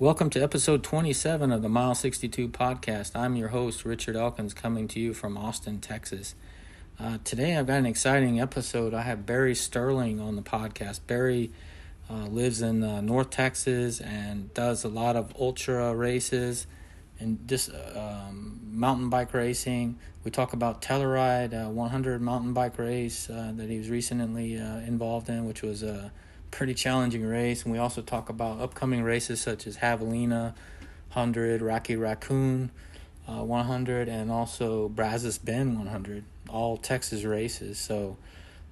Welcome to episode 27 of the Mile 62 podcast. I'm your host, Richard Elkins, coming to you from Austin, Texas. Today I've got an exciting episode. I have Barry Sterling on the podcast. Barry lives in North Texas and does a lot of ultra races and just mountain bike racing. We talk about Telluride 100 mountain bike race that he was recently involved in, which was a pretty challenging race. And we also talk about upcoming races such as Javelina 100, Raccoon 100, and also Brazos Bend 100, all Texas races. So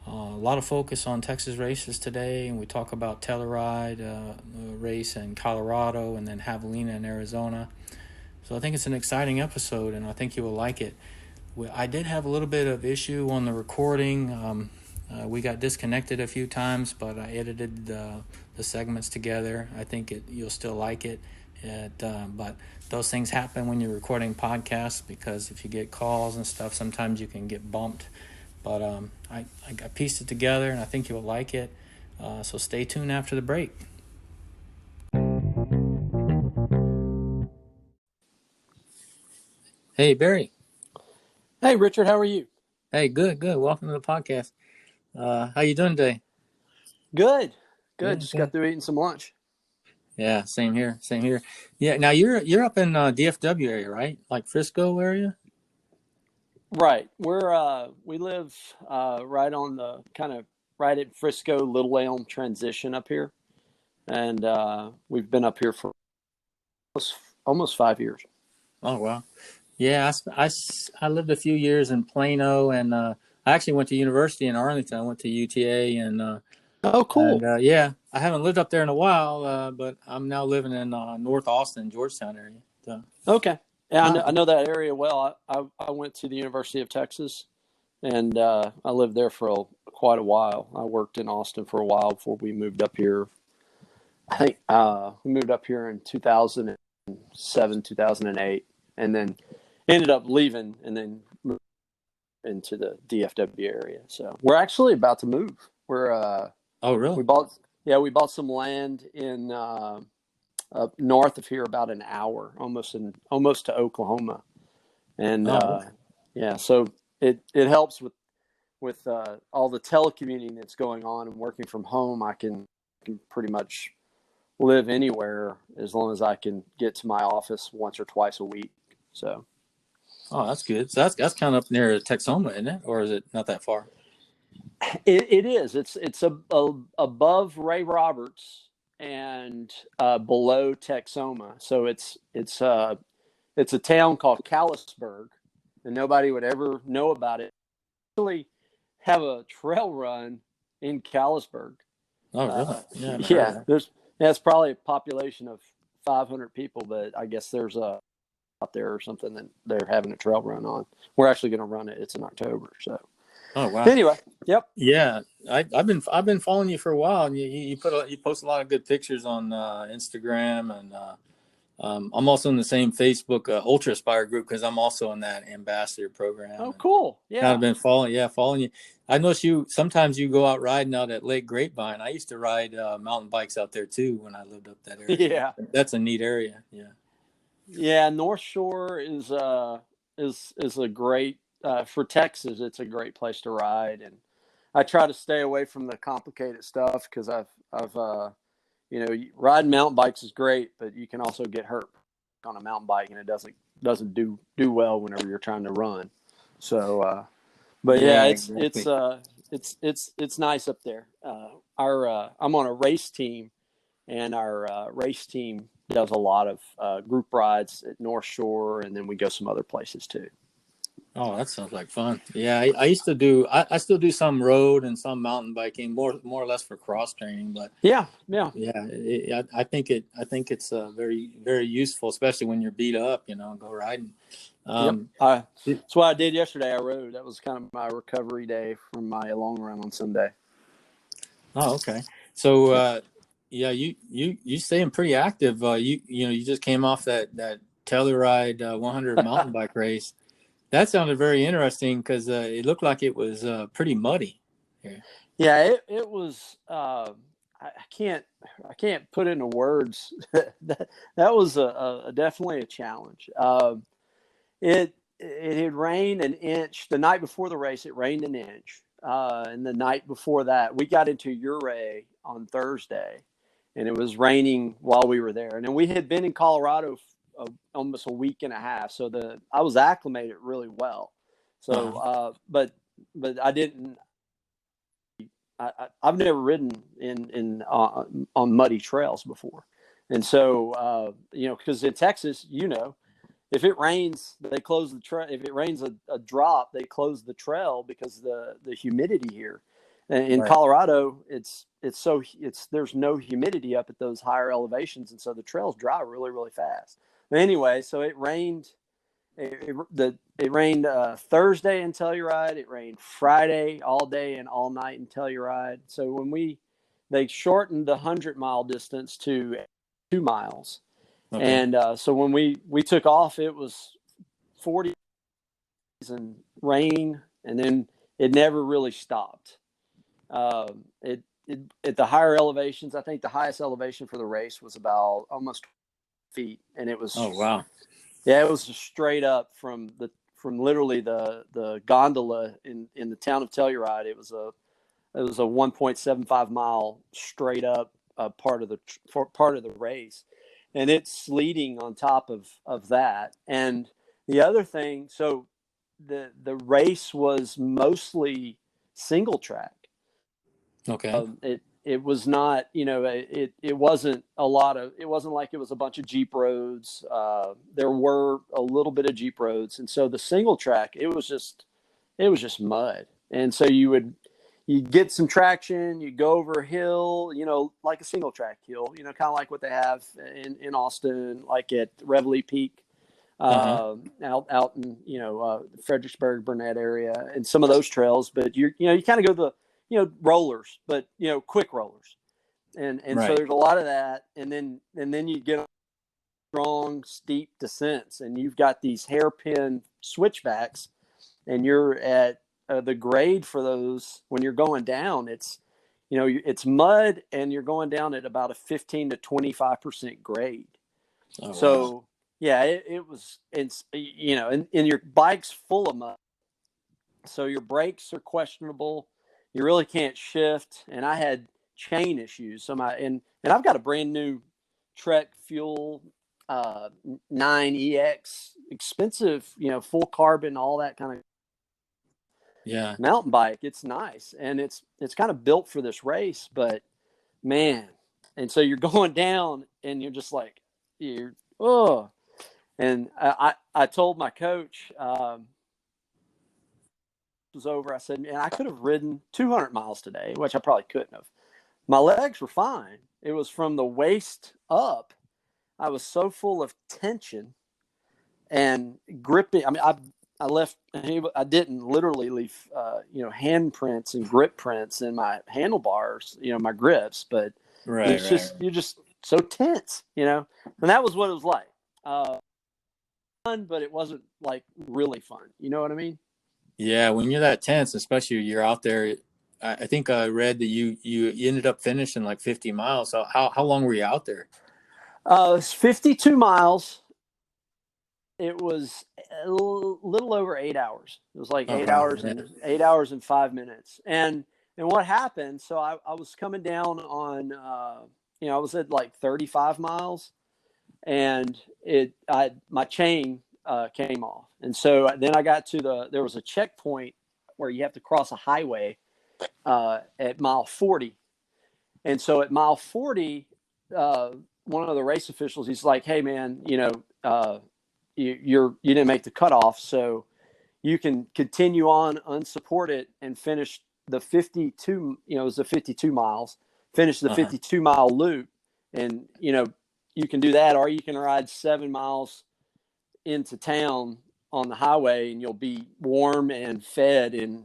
a lot of focus on Texas races today, and we talk about Telluride race in Colorado and then Javelina in Arizona. So I think it's an exciting episode, and I think you will like it. I did have a little bit of issue on the recording. We got disconnected a few times, but I edited the segments together. I think you'll still like it. But those things happen when you're recording podcasts, because if you get calls and stuff, sometimes you can get bumped. But I pieced it together, and I think you'll like it. So stay tuned after the break. Hey, Barry. Hey, Richard. How are you? Hey, good. Welcome to the podcast. How you doing today? Good. Yeah, Just got through eating some lunch. Yeah, same here. Yeah, now you're up in DFW area, right? Like Frisco area? Right. We live right on the kind of right at Frisco Little Elm transition up here, and we've been up here for almost 5 years. Oh wow. Yeah, I lived a few years in Plano, and I actually went to university in Arlington. I went to UTA, and oh, cool. And, yeah, I haven't lived up there in a while, but I'm now living in North Austin, Georgetown area. So. Okay. Yeah, I know that area well. I went to the University of Texas, and I lived there for quite a while. I worked in Austin for a while before we moved up here. I think we moved up here in 2007, 2008, and then ended up leaving and then moved into the DFW area. So we're actually about to move. We're oh, really? We bought some land in up north of here, about an hour, almost to Oklahoma, and so it helps with all the telecommuting that's going on and working from home. I can pretty much live anywhere as long as I can get to my office once or twice a week. So, oh, that's good. So that's kind of up near Texoma, isn't it, or is it not that far? It is. It's above Ray Roberts and below Texoma. So it's a town called Callisburg, and nobody would ever know about it. Actually, have a trail run in Callisburg. Oh, really? Yeah. That's probably a population of 500 people, but I guess there's out there or something that they're having a trail run on. We're actually going to run it. It's in October, so. Oh wow! Anyway, yep. Yeah, I've been following you for a while, and you post a lot of good pictures on Instagram, and I'm also in the same Facebook Ultra Aspire group because I'm also in that ambassador program. Oh, cool! Yeah, kind of been following you. I noticed sometimes you go out riding out at Lake Grapevine. I used to ride mountain bikes out there too when I lived up that area. Yeah, that's a neat area. Yeah. North Shore is a great. For Texas, it's a great place to ride, and I try to stay away from the complicated stuff because I've riding mountain bikes is great, but you can also get hurt on a mountain bike, and it doesn't do well whenever you're trying to run. So, but yeah, exactly. It's nice up there. I'm on a race team, and our race team does a lot of group rides at North Shore, and then we go some other places too. Oh, that sounds like fun. Yeah, I used to do. I still do some road and some mountain biking, more or less for cross training. But yeah. I think it's very, very useful, especially when you're beat up. Go riding. That's what I did yesterday. I rode. That was kind of my recovery day from my long run on Sunday. Oh, okay. So, you staying pretty active. You just came off that Telluride 100 mountain bike race. That sounded very interesting because it looked like it was pretty muddy. Yeah, it was. I can't put into words. that was definitely a challenge. It had rained an inch the night before the race. It rained an inch, and the night before that, we got into Ouray on Thursday, and it was raining while we were there. And then we had been in Colorado almost a week and a half, so I was acclimated really well. So, but I didn't. I've never ridden on muddy trails before, and so because in Texas, if it rains, they close the trail. If it rains a drop, they close the trail because the humidity here. In Right. Colorado, there's no humidity up at those higher elevations, and so the trails dry really really fast. But anyway, so it rained. It rained Thursday in Telluride. It rained Friday all day and all night in Telluride. So they shortened the 100-mile distance to 2 miles. Okay. And so when we took off, it was 40 and rain, and then it never really stopped. At the higher elevations, I think the highest elevation for the race was about almost 20 feet, and it was. Oh wow. Yeah, it was just straight up from literally the gondola in the town of Telluride. It was a 1.75 mile straight up part of the race, and it's sleeting on top of that. And the other thing, so the race was mostly single track. Okay. It was not, it wasn't it wasn't like it was a bunch of Jeep roads. There were a little bit of Jeep roads. And so the single track, it was just mud. And so you'd get some traction, you go over a hill, like a single track hill, kind of like what they have in Austin, like at Reveille Peak, out in, Fredericksburg, Burnett area, and some of those trails. But you kind of go rollers, but quick rollers, and right. So there's a lot of that, and then you get strong steep descents, and you've got these hairpin switchbacks, and you're at the grade for those when you're going down. It's it's mud, and you're going down at about a 15 to 25% grade. Oh, so wow. Yeah, it was. It's and your bike's full of mud, so your brakes are questionable. You really can't shift, and I had chain issues. So and I've got a brand new Trek Fuel 9EX, expensive, full carbon, all that kind of mountain bike. It's nice, and it's kind of built for this race, but man, and so you're going down, and you're just like and I told my coach. Was over, I said, man, I could have ridden 200 miles today, which I probably couldn't have. My legs were fine. It was from the waist up. I was so full of tension and gripping. I mean, I didn't literally leave, handprints and grip prints in my handlebars, my grips, but you're just so tense, and that was what it was like. Fun, but it wasn't like really fun. You know what I mean? Yeah, when you're that tense, especially you're out there. I think I read that you ended up finishing like 50 miles. So how long were you out there? It's 52 miles. It was a little over 8 hours. It was like 8 hours and 8 hours and 5 minutes. And what happened? So I was coming down on, I was at like 35 miles, and my chain came off. And so then I got there was a checkpoint where you have to cross a highway at mile 40. And so at mile 40, one of the race officials, he's like, hey man, you didn't make the cutoff, so you can continue on unsupported and finish the 52, it was the 52 miles, finish the 52 mile loop. And, you can do that, or you can ride 7 miles into town on the highway, and you'll be warm and fed in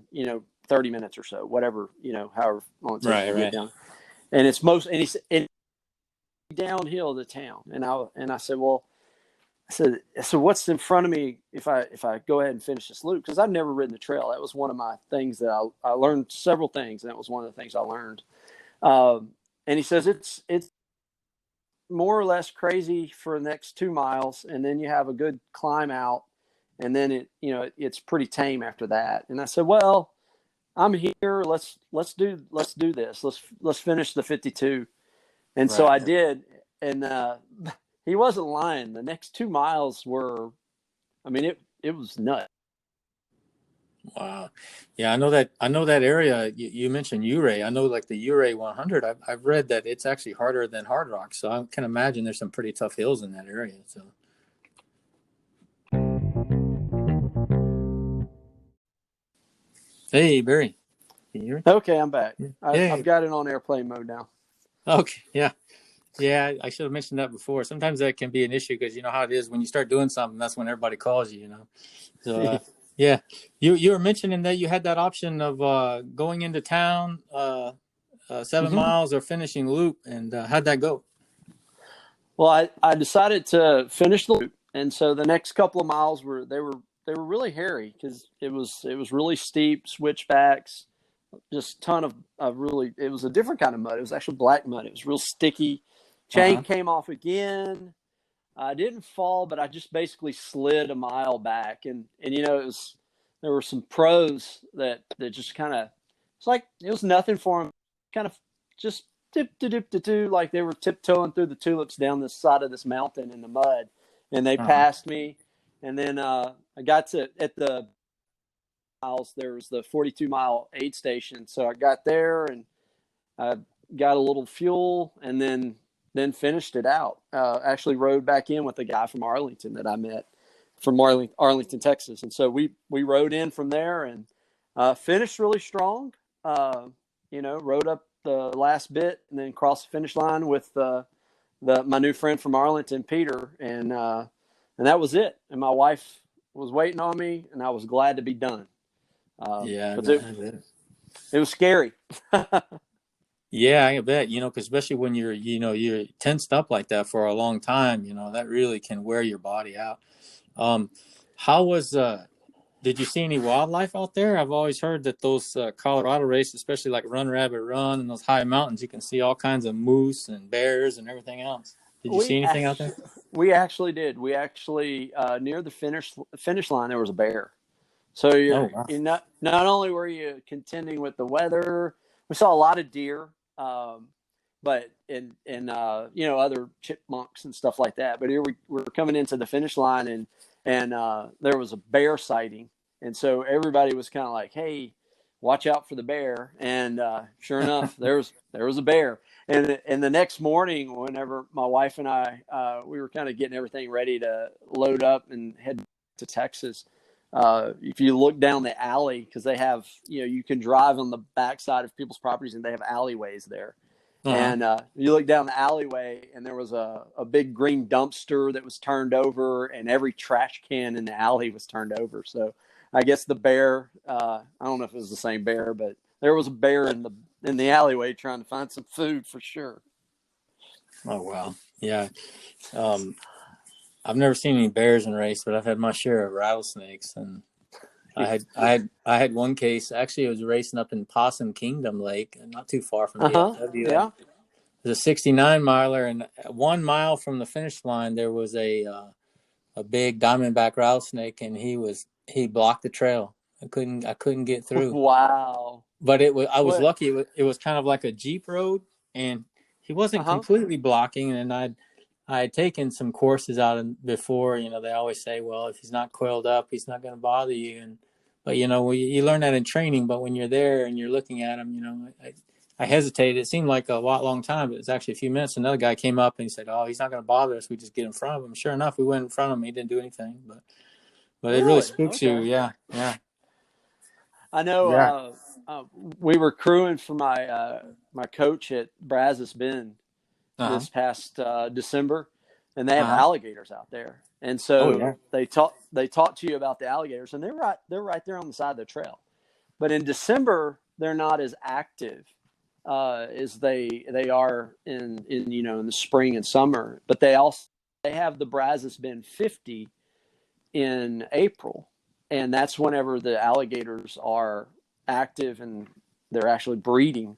30 minutes or so, whatever, however long it takes to get down. And it's downhill to town. And I said, well, So what's in front of me if I go ahead and finish this loop? Because I've never ridden the trail. That was one of my things that I learned several things, and that was one of the things I learned. And he says it's more or less crazy for the next 2 miles, and then you have a good climb out, and then it's pretty tame after that. And I said, well, I'm here. Let's do this. Let's finish the 52. And so I did, and he wasn't lying. The next 2 miles were, I mean, it was nuts. Wow. Yeah, I know that area. You mentioned Uray. I know like the Uray 100. I've read that it's actually harder than Hard Rock. So I can imagine there's some pretty tough hills in that area. So. Hey, Barry. Can you hear me? Okay, I'm back. Yeah. I've got it on airplane mode now. Okay. Yeah. Yeah. I should have mentioned that before. Sometimes that can be an issue because you know how it is when you start doing something. That's when everybody calls you. So. Yeah, you were mentioning that you had that option of going into town 7 miles or finishing loop, and how'd that go? Well, I decided to finish the loop, and so the next couple of miles were really hairy because it was really steep switchbacks, just ton of really. It was a different kind of mud. It was actually black mud. It was real sticky. Chain came off again. I didn't fall, but I just basically slid a mile back, and there were some pros that just kind of, it's like it was nothing for them, kind of just dip like they were tiptoeing through the tulips down this side of this mountain in the mud, and they passed me, and then I got to at the miles. There was the 42-mile aid station, so I got there and I got a little fuel, and then finished it out. Actually rode back in with a guy from Arlington that I met from Arlington, Texas. And so we rode in from there and finished really strong. Rode up the last bit and then crossed the finish line with my new friend from Arlington, Peter. And that was it. And my wife was waiting on me, and I was glad to be done. It was scary. Yeah, I bet, because especially when you're tensed up like that for a long time, that really can wear your body out. Did you see any wildlife out there? I've always heard that those Colorado races, especially like Run Rabbit Run and those high mountains, you can see all kinds of moose and bears and everything else. Did you see anything out there? We actually did. We actually, near the finish line, there was a bear. So you're not only were you contending with the weather, we saw a lot of deer, but other chipmunks and stuff like that. But here we're coming into the finish line, and there was a bear sighting, and so everybody was kind of like, "Hey, watch out for the bear!" And sure enough, there was a bear. And the next morning, whenever my wife and I we were kind of getting everything ready to load up and head to Texas. If you look down the alley, because they have, you can drive on the backside of people's properties, and they have alleyways there. And you look down the alleyway, and there was a big green dumpster that was turned over, and every trash can in the alley was turned over. So I guess the bear, I don't know if it was the same bear, but there was a bear in the alleyway trying to find some food for sure. Oh, wow. Yeah. I've never seen any bears in a race, but I've had my share of rattlesnakes, and I had one case. Actually, it was racing up in Possum Kingdom Lake, not too far from DFW. Yeah, it was a 69 miler, and 1 mile from the finish line, there was a big diamondback rattlesnake, and he blocked the trail. I couldn't get through. Wow! But I was lucky. It was kind of like a Jeep road, and he wasn't completely blocking, and I had taken some courses out before. They always say, well, if he's not coiled up, he's not going to bother you. But you learn that in training. But when you're there and you're looking at him, I hesitated. It seemed like a long time, but it was actually a few minutes. Another guy came up and he said, "Oh, he's not going to bother us. We just get in front of him." Sure enough, we went in front of him. He didn't do anything. But it really spooks you. Yeah. I know. Yeah. We were crewing for my coach at Brazos Bend this past December, and they have alligators out there, and so they talk to you about the alligators, and they're right there on the side of the trail. But in December, they're not as active as they are in the spring and summer. But they they have the Brazos Bend 50 in April, and that's whenever the alligators are active and they're actually breeding.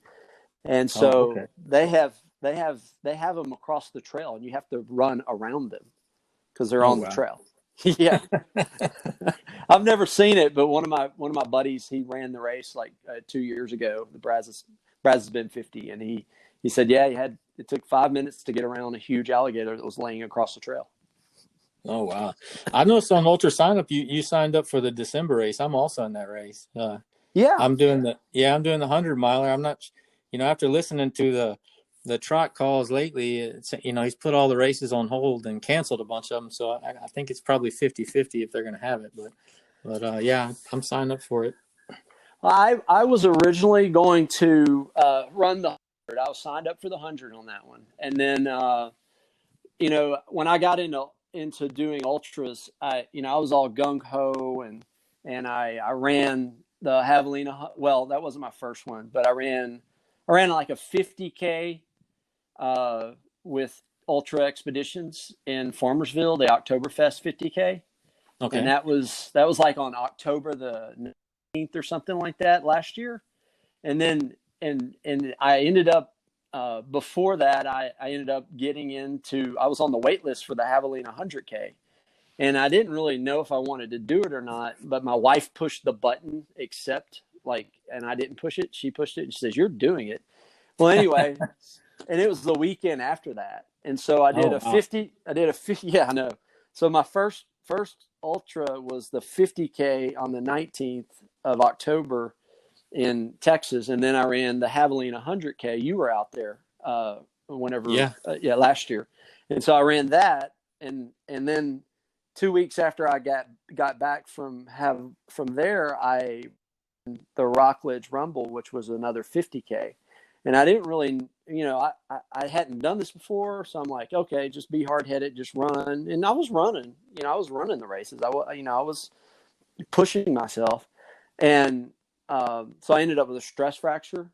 And so they have them across the trail, and you have to run around them because they're on the trail. Yeah. I've never seen it, but one of my buddies, he ran the race like 2 years ago, the Brazos Bend 50, and he said, yeah, it took 5 minutes to get around a huge alligator that was laying across the trail. Oh wow! I noticed on Ultra Sign Up you signed up for the December race. I'm also in that race. Yeah, I'm doing the 100 miler. I'm not, after listening to the trot calls lately, it's, he's put all the races on hold and canceled a bunch of them. So I think it's probably 50-50 if they're going to have it. But yeah, I'm signed up for it. I was originally going to run the 100. I was signed up for the 100 on that one, and then when I got into doing ultras, I was all gung ho, and I ran the Javelina. Well, that wasn't my first one, but I ran like a 50K with Ultra Expeditions in Farmersville, the Oktoberfest 50K. Okay. And that was like on October the 19th or something like that last year. And then and I ended up before that I ended up I was on the wait list for the Javelina 100K. And I didn't really know if I wanted to do it or not, but my wife pushed the button accept, and I didn't push it. She pushed it and she says, "You're doing it." Well, anyway, and it was the weekend after that. And so I did 50. Yeah, I know. So my first ultra was the 50K on the 19th of October in Texas. And then I ran the Javelina 100K. You were out there last year. And so I ran that. And then 2 weeks after I got back from there, I the Rockledge Rumble, which was another 50K. And I didn't really, I hadn't done this before. So I'm like, okay, just be hard headed, just run. And I was running, the races. I was pushing myself. And so I ended up with a stress fracture.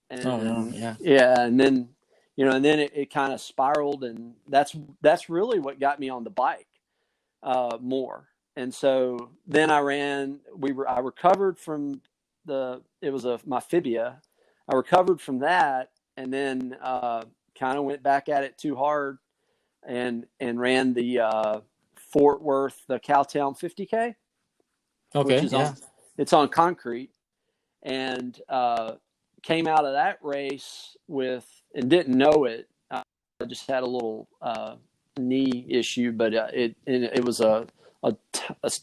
And and then, and then it kind of spiraled. And that's really what got me on the bike more. And so then I recovered from my fibia. I recovered from that, and then kind of went back at it too hard, and ran the Fort Worth, the Cowtown 50K. Okay, which is it's on concrete, and came out of that race and didn't know it. I just had a little knee issue, but it was a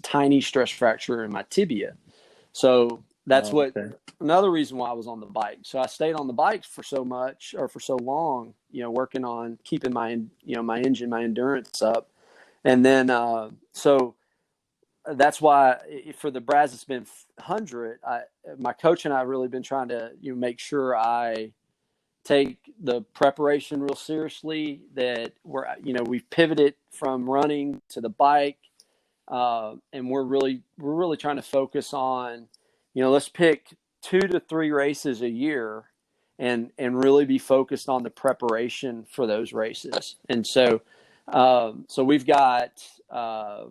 tiny stress fracture in my tibia. So that's another reason why I was on the bike. So I stayed on the bike for so long, working on keeping my engine, my endurance up. And then, so that's why for the Brazos Bend 100, my coach and I have really been trying to make sure I take the preparation real seriously, that we've pivoted from running to the bike. And we're really trying to focus on, let's pick 2 to 3 races a year and really be focused on the preparation for those races. And so we've got a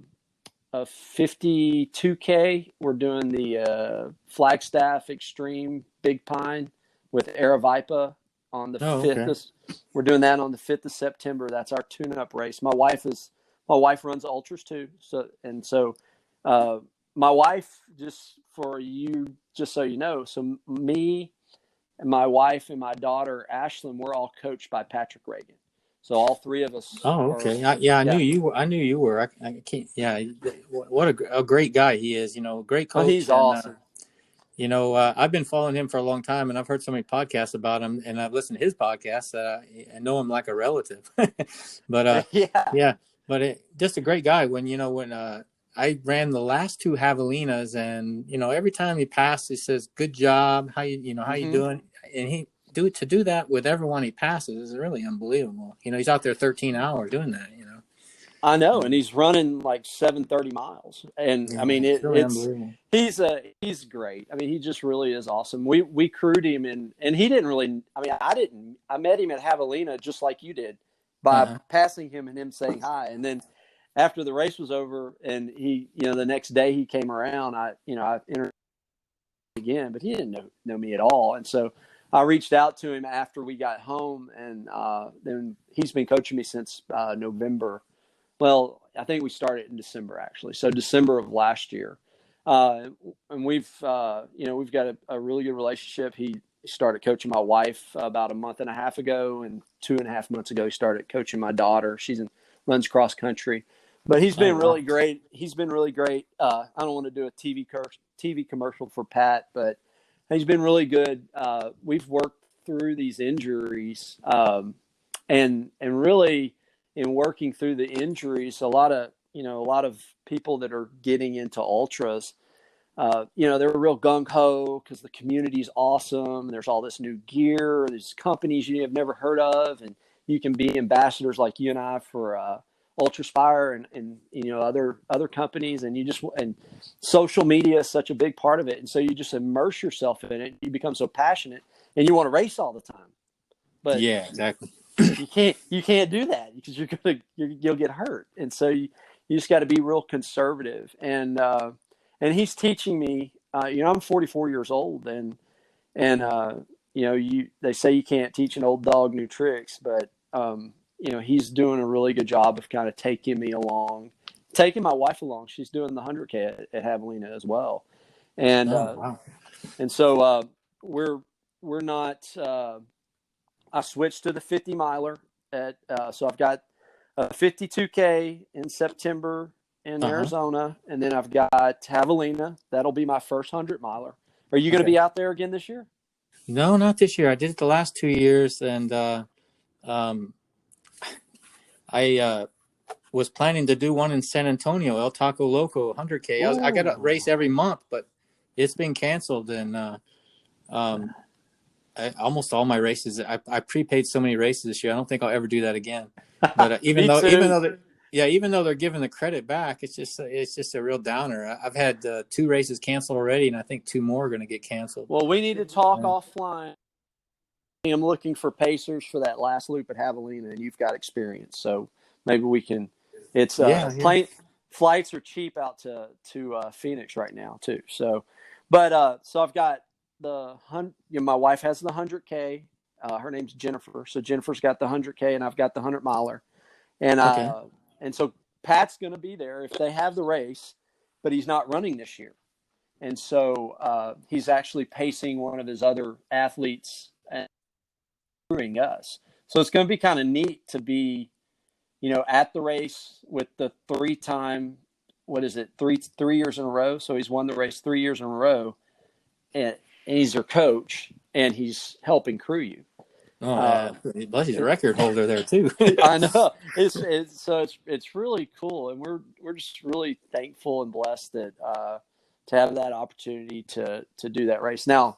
52K. We're doing the Flagstaff Extreme Big Pine with Aravaipa on the 5th. Okay. We're doing that on the 5th of September. That's our tune-up race. My wife runs ultras too. So my wife, just so you know, so me and my wife and my daughter, Ashlyn, we're all coached by Patrick Reagan. So all 3 of us. Oh, okay. I knew you were. I knew you were. I can't. Yeah. What a great guy he is. Great coach. Oh, he's awesome. I've been following him for a long time, and I've heard so many podcasts about him, and I've listened to his podcasts that I know him like a relative. But but just a great guy. When I ran the last 2 Javelinas, and every time he passed, he says, "Good job. How you doing?" And to do that with everyone he passes is really unbelievable. He's out there 13 hours doing that. I know, and he's running like 730 miles, and I mean it's unbelievable. He's great. I mean, he just really is awesome. We crewed him, and he didn't really. I mean, I met him at Javelina just like you did. by Uh-huh. passing him and him saying hi. And then after the race was over and he, the next day he came around, I interviewed again, but he didn't know me at all. And so I reached out to him after we got home, and then he's been coaching me since November. Well, I think we started in December, actually. So December of last year. And we've got a really good relationship. He started coaching my wife about a month and a half ago, and 2.5 months ago, he started coaching my daughter. Runs cross country, but he's been really great. He's been really great. I don't want to do a TV commercial for Pat, but he's been really good. We've worked through these injuries, and really in working through the injuries, a lot of people that are getting into ultras, they're real gung ho because the community's awesome. There's all this new gear, these companies you have never heard of, and you can be ambassadors like you and I for Ultraspire and other companies, and social media is such a big part of it, and so you just immerse yourself in it. You become so passionate, and you want to race all the time. But yeah, exactly. you can't do that because you'll get hurt, and so you just got to be real conservative. And he's teaching me. I'm 44 years old, and they say you can't teach an old dog new tricks, but he's doing a really good job of kind of taking me along, taking my wife along. She's doing the 100K at Javelina as well, and Wow. and so we're not. I switched to the 50 miler so I've got a 52K in September in Arizona, and then I've got Javelina. That'll be my first 100 miler. Are you going to be out there again this year? No, not this year. I did it the last 2 years, and I was planning to do one in San Antonio, El Taco Loco, 100K. I got a race every month, but it's been canceled, and almost all my races. I prepaid so many races this year. I don't think I'll ever do that again. But even though they're giving the credit back, it's just a real downer. I've had 2 races canceled already, and I think 2 more are going to get canceled. Well, we need to talk offline. I'm looking for pacers for that last loop at Javelina, and you've got experience, so maybe we can. It's plane flights are cheap out to Phoenix right now too. So, but so I've got my wife has the 100K. Her name's Jennifer, so Jennifer's got the 100K, and I've got the 100 miler, and so Pat's going to be there if they have the race, but he's not running this year, and so he's actually pacing one of his other athletes and crewing us. So it's going to be kind of neat to be, at the race with the 3-time, three years in a row. So he's won the race 3 years in a row, and he's your coach, and he's helping crew you. Oh, plus he's a record holder there too. I know. It's really cool, and we're just really thankful and blessed that to have that opportunity to do that race. Now,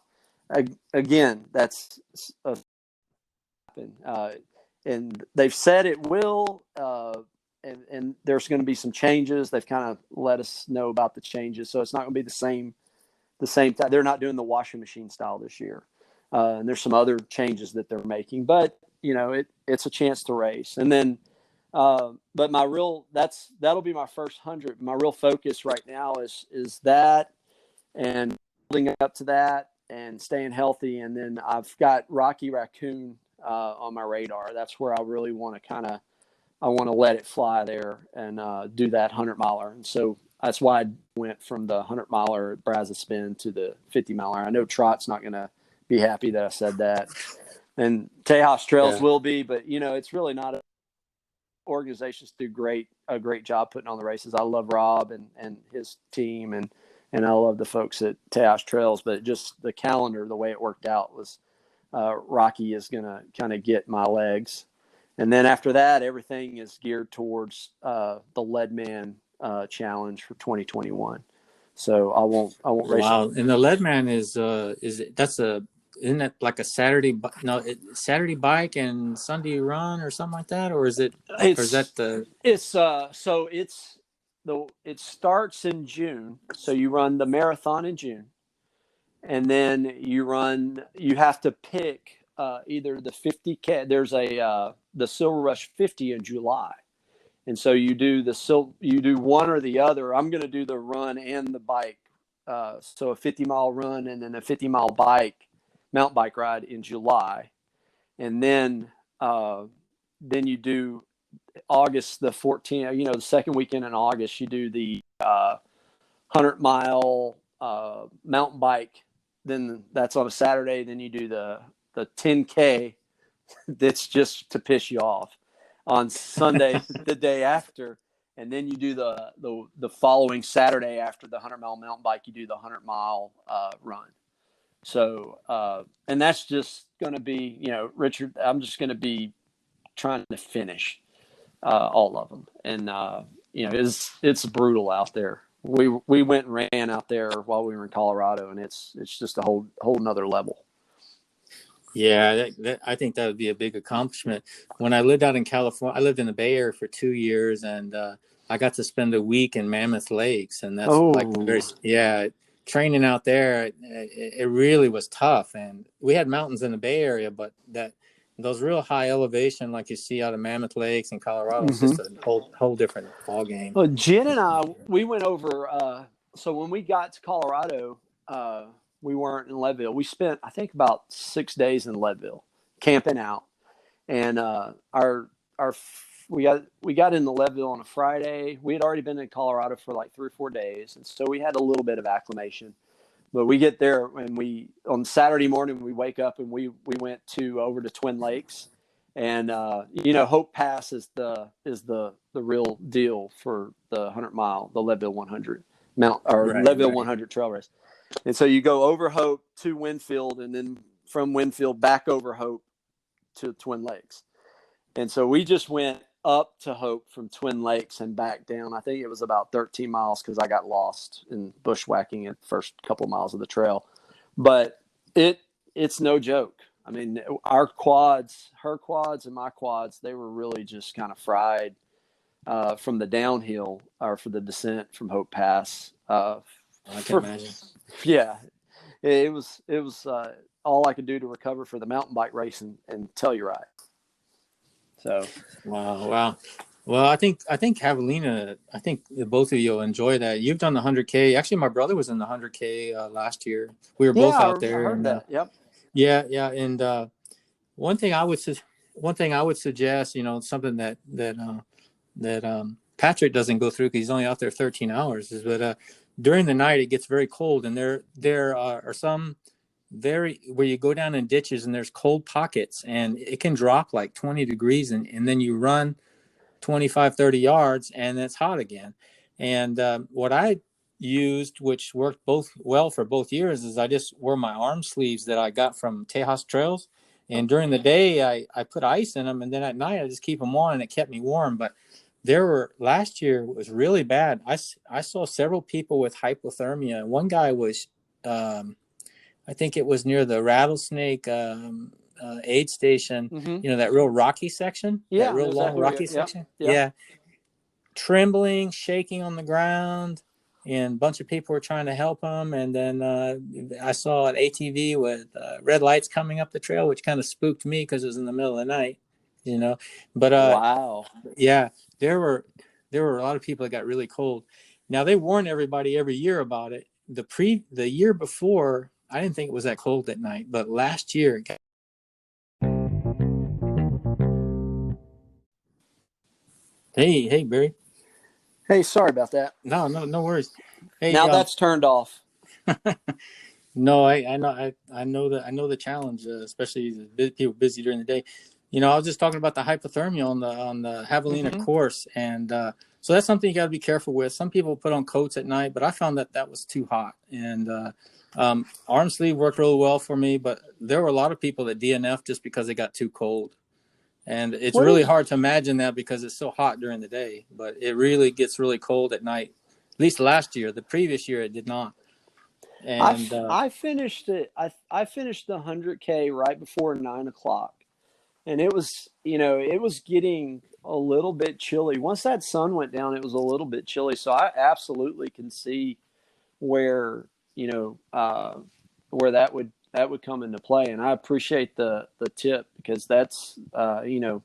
again, that's and they've said it will, and there's going to be some changes. They've kind of let us know about the changes, so it's not going to be the same. They're not doing the washing machine style this year, and there's some other changes that they're making. But it's a chance to race, and then. But that'll be my first 100. My real focus right now is that, and building up to that, and staying healthy. And then I've got Raccoon on my radar. That's where I really want to let it fly there and do that 100 miler. And so that's why I went from the 100 miler at Brazos Bend to the 50 miler. I know Trot's not going to be happy that I said that, and Tejas Trails will be, but it's really not. Organizations do a great job putting on the races. I love Rob and his team, and I love the folks at Tejas Trails, but just the calendar, the way it worked out was Rocky is going to kind of get my legs. And then after that, everything is geared towards the Leadman challenge for 2021. So I won't race. Wow. And the Leadman isn't it like a Saturday bike and Sunday run or something like that? Or is it, it starts in June. So you run the marathon in June, and then you have to pick either the 50K. There's the Silver Rush 50 in July, and so you do one or the other. I'm going to do the run and the bike, so a 50-mile run and then a 50-mile mountain bike ride in July, and then you do August the 14th. The second weekend in August, you do the 100-mile mountain bike. Then that's on a Saturday. Then you do the 10K. That's just to piss you off on Sunday, the day after. And then you do the following Saturday after the 100-mile mountain bike, you do the 100-mile run. So, and that's just going to be, Richard, I'm just going to be trying to finish all of them. And, it's brutal out there. We went and ran out there while we were in Colorado, and it's just a whole nother level. Yeah, I think that would be a big accomplishment. When I lived out in California, I lived in the Bay Area for 2 years, and I got to spend a week in Mammoth Lakes, and that's training out there. It really was tough, and we had mountains in the Bay Area, but those real high elevation, like you see out of Mammoth Lakes in Colorado, is just a whole different ball game. Well, Jen and I, we went over. So when we got to Colorado, we weren't in Leadville. We spent, I think, about 6 days in Leadville, camping out, and we got into Leadville on a Friday. We had already been in Colorado for like 3 or 4 days, and so we had a little bit of acclimation. But we get there, and on Saturday morning we wake up and we went over to Twin Lakes, and Hope Pass is the real deal for the 100-mile, the Leadville 100 Leadville 100 trail race. And so you go over Hope to Winfield, and then from Winfield back over Hope to Twin Lakes. And so we just went up to Hope from Twin Lakes and back down. I think it was about 13 miles because I got lost in bushwhacking at the first couple of miles of the trail. But it's no joke. I mean, her quads and my quads, they were really just kind of fried from the downhill or for the descent from Hope Pass. I can imagine. Yeah, it was all I could do to recover for the mountain bike race and Telluride. So wow. Well, I think Javelina, I think both of you will enjoy that. You've done the 100K. Actually, my brother was in the 100K last year. We were both out there. I heard that. Yep. Yeah, and one thing I would suggest, something that Patrick doesn't go through because he's only out there 13 hours, is that during the night it gets very cold, and there are some where you go down in ditches and there's cold pockets, and it can drop like 20 degrees, and then you run 25, 30 yards and it's hot again. And what I used, which worked well for both years, is I just wore my arm sleeves that I got from Tejas Trails. And during the day I put ice in them, and then at night I just keep them on, and it kept me warm. But last year was really bad. I saw several people with hypothermia. One guy was, I think it was near the Rattlesnake aid station, that real rocky section, that real long rocky section. Yep. Yeah. Trembling, shaking on the ground, and a bunch of people were trying to help him. And then I saw an ATV with red lights coming up the trail, which kind of spooked me because it was in the middle of the night, But wow. Yeah, there were a lot of people that got really cold. Now, they warn everybody every year about it. The year before, I didn't think it was that cold at night, but last year it got. Hey, Barry. Hey, sorry about that. No worries. Hey, now that's turned off. No, I know the challenge, especially people busy during the day. I was just talking about the hypothermia on the Javelina course, and so that's something you got to be careful with. Some people put on coats at night, but I found that was too hot. And arm sleeve worked really well for me, but there were a lot of people that DNF just because it got too cold. And it's really hard to imagine that because it's so hot during the day, but it really gets really cold at night. At least last year. The previous year it did not. And I finished it. I finished the 100K right before 9:00, and it was it was getting a little bit chilly. Once that sun went down, it was a little bit chilly. So I absolutely can see where that would that would come into play. And I appreciate the tip, because that's, on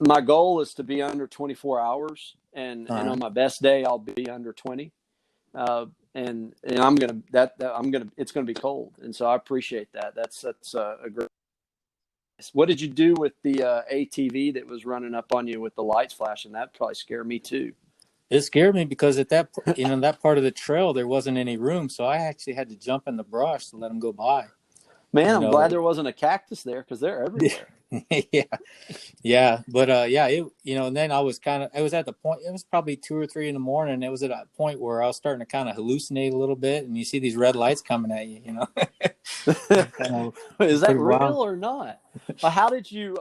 my goal is to be under 24 hours, and on my best day I'll be under 20. And it's gonna be cold, and so I appreciate that. That's a great. What did you do with the ATV that was running up on you with the lights flashing? That probably scared me too. It scared me because at that that part of the trail there wasn't any room, so I actually had to jump in the brush to let them go by. Man, I'm glad there wasn't a cactus there, because they're everywhere. Yeah, but and then I was at the point. It was probably 2 or 3 in the morning. It was at a point where I was starting to kind of hallucinate a little bit, and you see these red lights coming at you. Is that real or not? How did you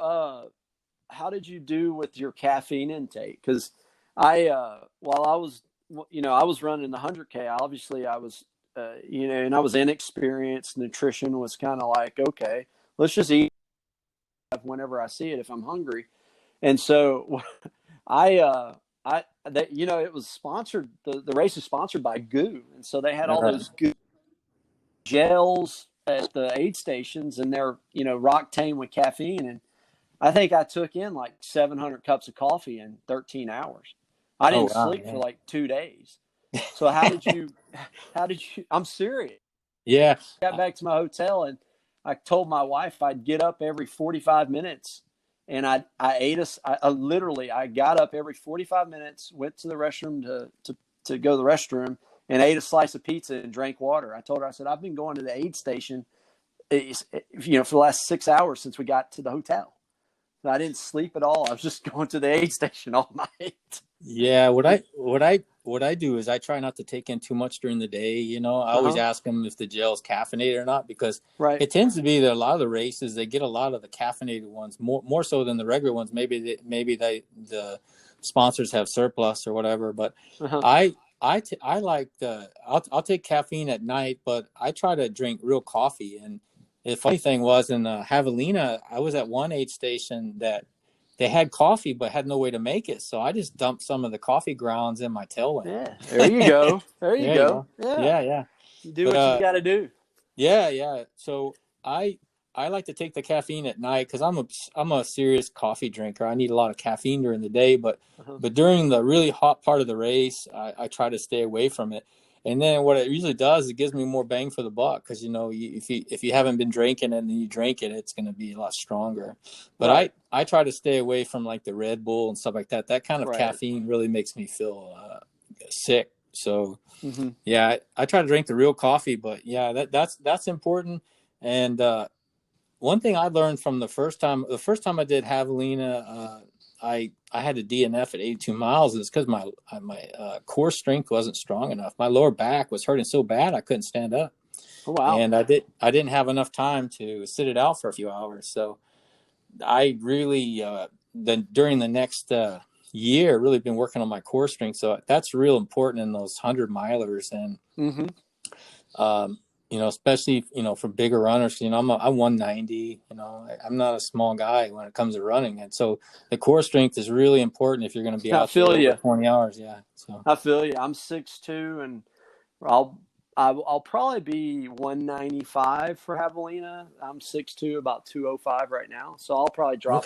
do with your caffeine intake? Because while I was running the 100K, obviously I was and I was inexperienced. Nutrition was kind of like, okay, let's just eat whenever I see it if I'm hungry. And so it was sponsored, the race is sponsored by Goo, and so they had all those Goo gels at the aid stations, and they're Roctane with caffeine, and I think I took in like 700 cups of coffee in 13 hours. I didn't sleep for like 2 days. So how did you I'm serious. Yeah. I got back to my hotel, and I told my wife I'd get up every 45 minutes, and I got up every 45 minutes, went to the restroom to go to the restroom, and ate a slice of pizza and drank water. I told her, I said, I've been going to the aid station, for the last 6 hours since we got to the hotel. So I didn't sleep at all. I was just going to the aid station all night. Yeah, what I do is I try not to take in too much during the day. I always ask them if the gel's caffeinated or not, because it tends to be that a lot of the races, they get a lot of the caffeinated ones more so than the regular ones. Maybe the sponsors have surplus or whatever. But I like I'll take caffeine at night, but I try to drink real coffee. And the funny thing was, in Javelina, I was at one aid station that they had coffee but had no way to make it, so I just dumped some of the coffee grounds in my tailwind. Yeah, there you go. There you go. Yeah. You do what you got to do. Yeah. So I like to take the caffeine at night because I'm a serious coffee drinker. I need a lot of caffeine during the day, but during the really hot part of the race, I try to stay away from it. And then what it usually does, it gives me more bang for the buck, because if you haven't been drinking and then you drink it, it's going to be a lot stronger. But I try to stay away from like the Red Bull and stuff like that. That kind of caffeine really makes me feel sick. So I try to drink the real coffee. But yeah, that's important. And one thing I learned from the first time I did Javelina, I had to DNF at 82 miles, and it's because my core strength wasn't strong enough. My lower back was hurting so bad I couldn't stand up. Oh, wow. And I didn't have enough time to sit it out for a few hours. So I really during the next year really been working on my core strength. So that's real important in those 100-milers, and especially for bigger runners. I'm 190. I'm not a small guy when it comes to running, and so the core strength is really important if you're going to be out there over 20 hours. Yeah, so I feel you. I'm 6'2", and I'll probably be 195 for Javelina. I'm 6'2", about 205 right now, so I'll probably drop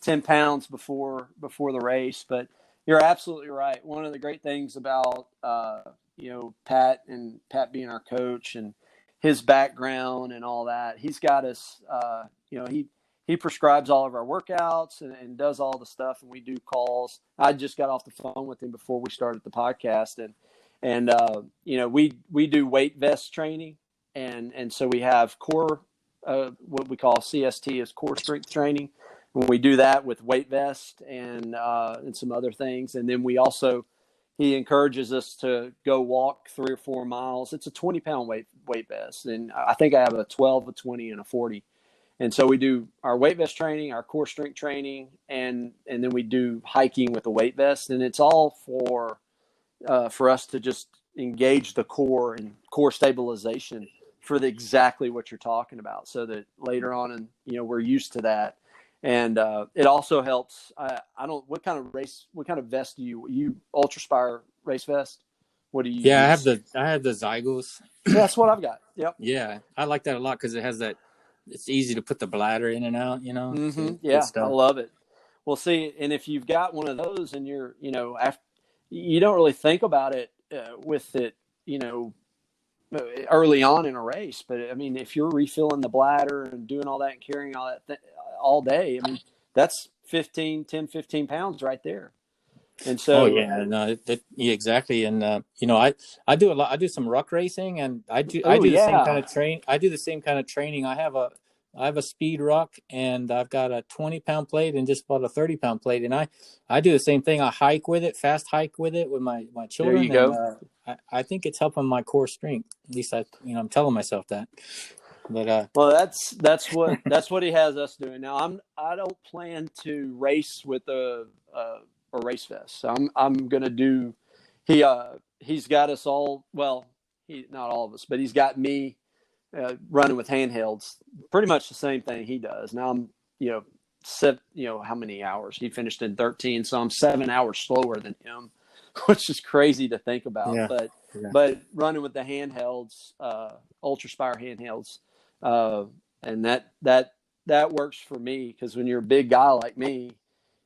10 pounds before the race. But you're absolutely right. One of the great things about Pat being our coach and his background and all that, he's got us, he prescribes all of our workouts and does all the stuff, and we do calls. I just got off the phone with him before we started the podcast, and we do weight vest training, and so we have core, what we call CST is core strength training, when we do that with weight vest and some other things. And then he encourages us to go walk 3 or 4 miles. It's a 20-pound weight vest, and I think I have a 12, a 20, and a 40. And so we do our weight vest training, our core strength training, and then we do hiking with the weight vest. And it's all for us to just engage the core and core stabilization for exactly what you're talking about, so that later on, and we're used to that. And it also helps. What kind of vest do you Ultraspire race vest? What do you Yeah, use? I have the Zygos. Yeah, that's what I've got. Yep. Yeah, I like that a lot because it has that. It's easy to put the bladder in and out. So good Yeah, I stuff. love it. Well, see, and if you've got one of those and you're, after, you don't really think about it with it, you know, early on in a race. But I mean, if you're refilling the bladder and doing all that and carrying all that all day, I mean, that's 15 pounds right there. And Oh so, yeah, no, yeah, exactly. And I do a lot. I do some ruck racing, and I oh do the same kind yeah, of train. I do the same kind of training. I have a speed ruck, and I've got a 20-pound plate and just about a 30-pound plate, and I do the same thing. I hike with it, fast hike with it with my there you children, and go. I think it's helping my core strength. At least I'm telling myself that. But Well, that's what he has us doing now. I don't plan to race with a race vest. So I'm gonna do. He's got us all. Well, he not all of us, but he's got me running with handhelds. Pretty much the same thing he does. Now I'm how many hours he finished in 13, so I'm 7 hours slower than him, which is crazy to think about. yeah, But yeah. running with the handhelds, Ultraspire handhelds, uh, and that works for me because when you're a big guy like me,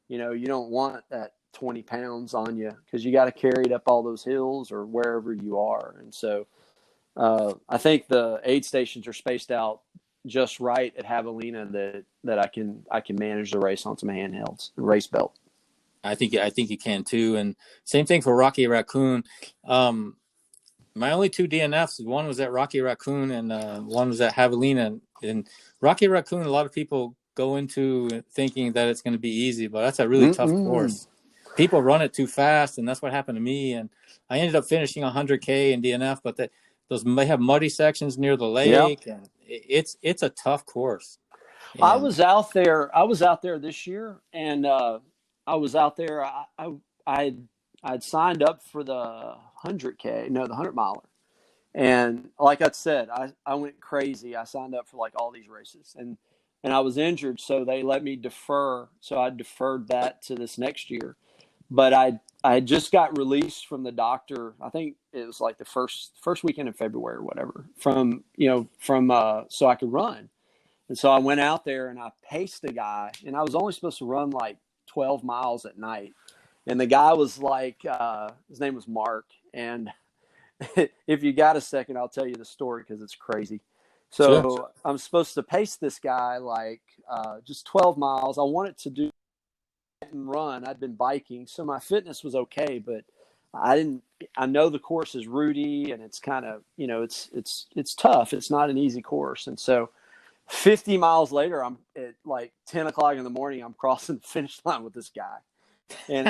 you don't want that 20 pounds on you because you got to carry it up all those hills or wherever you are. And so I think the aid stations are spaced out just right at Javelina that I can manage the race on some handhelds, the race belt. I think you can too. And same thing for Rocky Raccoon. My only two DNFs, one was at Rocky Raccoon and one was at Javelina. And Rocky Raccoon, a lot of people go into thinking that it's going to be easy, but that's a really tough Mm-mm. course. People run it too fast, and that's what happened to me. And I ended up finishing 100K in DNF, but they have muddy sections near the Yeah. lake, and it's a tough course. I And was out there. I was out there this year, and I was out there. I'd signed up for the 100K, no, the 100 miler, and like I said, I went crazy. I signed up for like all these races, and I was injured, so they let me defer. So I deferred that to this next year. But I just got released from the doctor. I think it was like the first weekend in February or whatever. From so I could run. And so I went out there and I paced the guy, and I was only supposed to run like 12 miles at night. And the guy was like, his name was Mark. And if you got a second, I'll tell you the story because it's crazy. sure. So I'm supposed to pace this guy like just 12 miles. I wanted to do and run. I'd been biking, so my fitness was okay, but I didn't. I know the course is rooty and it's kind of it's tough. It's not an easy course, and so 50 miles later, I'm at like 10 o'clock in the morning. I'm crossing the finish line with this guy, and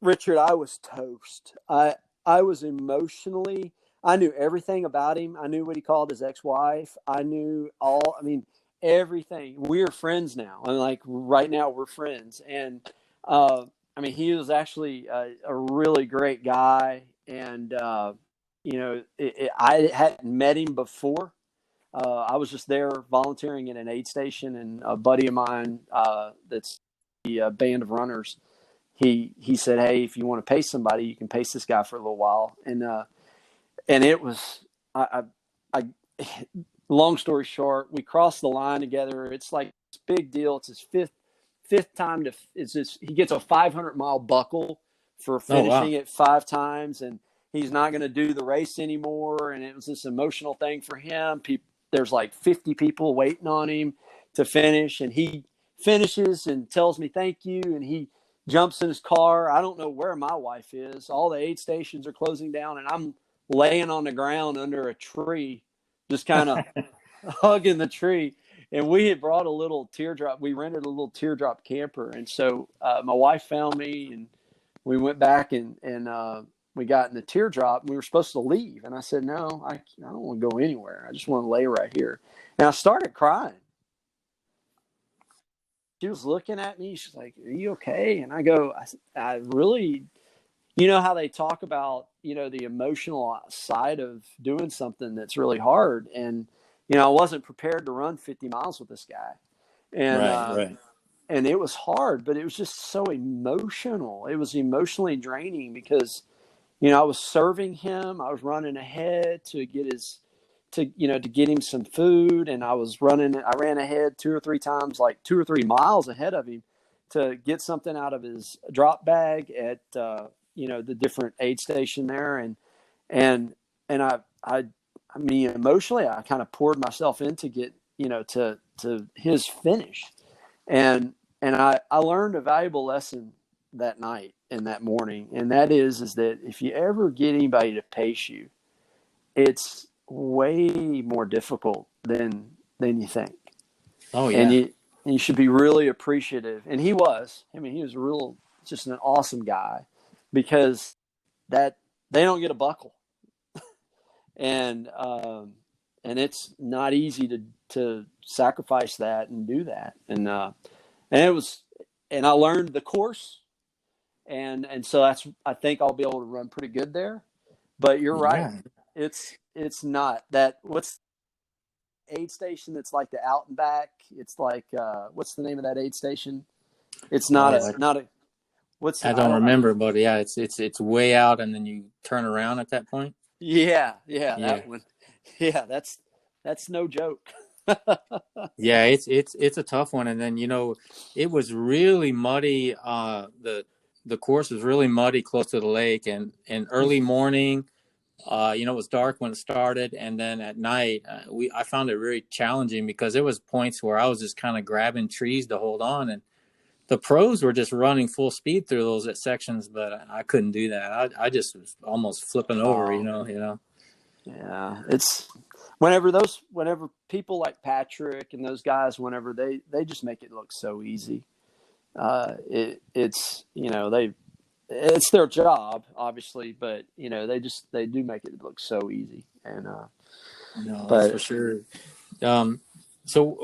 Richard, I was toast. I was emotionally. I knew everything about him. I knew what he called his ex-wife. I knew all. I mean, everything. We're friends now, and like right now, we're friends. And I mean, he was actually a really great guy. And I hadn't met him before. I was just there volunteering in an aid station, and a buddy of mine that's the band of runners. He said, "Hey, if you want to pace somebody, you can pace this guy for a little while." And it was I long story short, we crossed the line together. It's like this big deal. It's his fifth time he gets a 500-mile buckle for Oh wow. finishing it 5 times, and he's not going to do the race anymore. And it was this emotional thing for him. There's like 50 people waiting on him to finish, and he finishes and tells me thank you, and he jumps in his car. I don't know where my wife is. All the aid stations are closing down, and I'm laying on the ground under a tree, just kind of hugging the tree. And we had brought a little teardrop. We rented a little teardrop camper, and so my wife found me, and we went back and we got in the teardrop. We were supposed to leave, and I said, "No, I don't want to go anywhere. I just want to lay right here." And I started crying. She was looking at me. She's like, "Are you okay?" And I go, I really, how they talk about, the emotional side of doing something that's really hard. And, I wasn't prepared to run 50 miles with this guy. And, Right, right. and it was hard, but it was just so emotional. It was emotionally draining because, I was serving him. I was running ahead to get him some food. And I ran ahead 2 or 3 times, like 2 or 3 miles ahead of him to get something out of his drop bag at, the different aid station there. And I mean, emotionally, I kind of poured myself in to get, to his finish. And I learned a valuable lesson that night and that morning. And that is that if you ever get anybody to pace you, it's way more difficult than you think. Oh yeah. And you should be really appreciative. And he was just an awesome guy, because that they don't get a buckle. And it's not easy to sacrifice that and do that. And I learned the course, and so I think I'll be able to run pretty good there. But you're right. Yeah. It's not that. What's the aid station that's like the out and back? It's like what's the name of that aid station? It's not a what's I don't remember, but yeah, it's way out, and then you turn around at that point. Yeah, that one. Yeah, that's no joke. Yeah, it's a tough one, and then it was really muddy. The course was really muddy close to the lake, and early morning, it was dark when it started, and then at night, I found it really challenging because there was points where I was just kind of grabbing trees to hold on, and the pros were just running full speed through those sections, but I couldn't do that. I just was almost flipping over, Yeah, it's whenever people like Patrick and those guys, whenever they just make it look so easy. It's their job, obviously, but they do make it look so easy. And no, that's for sure. So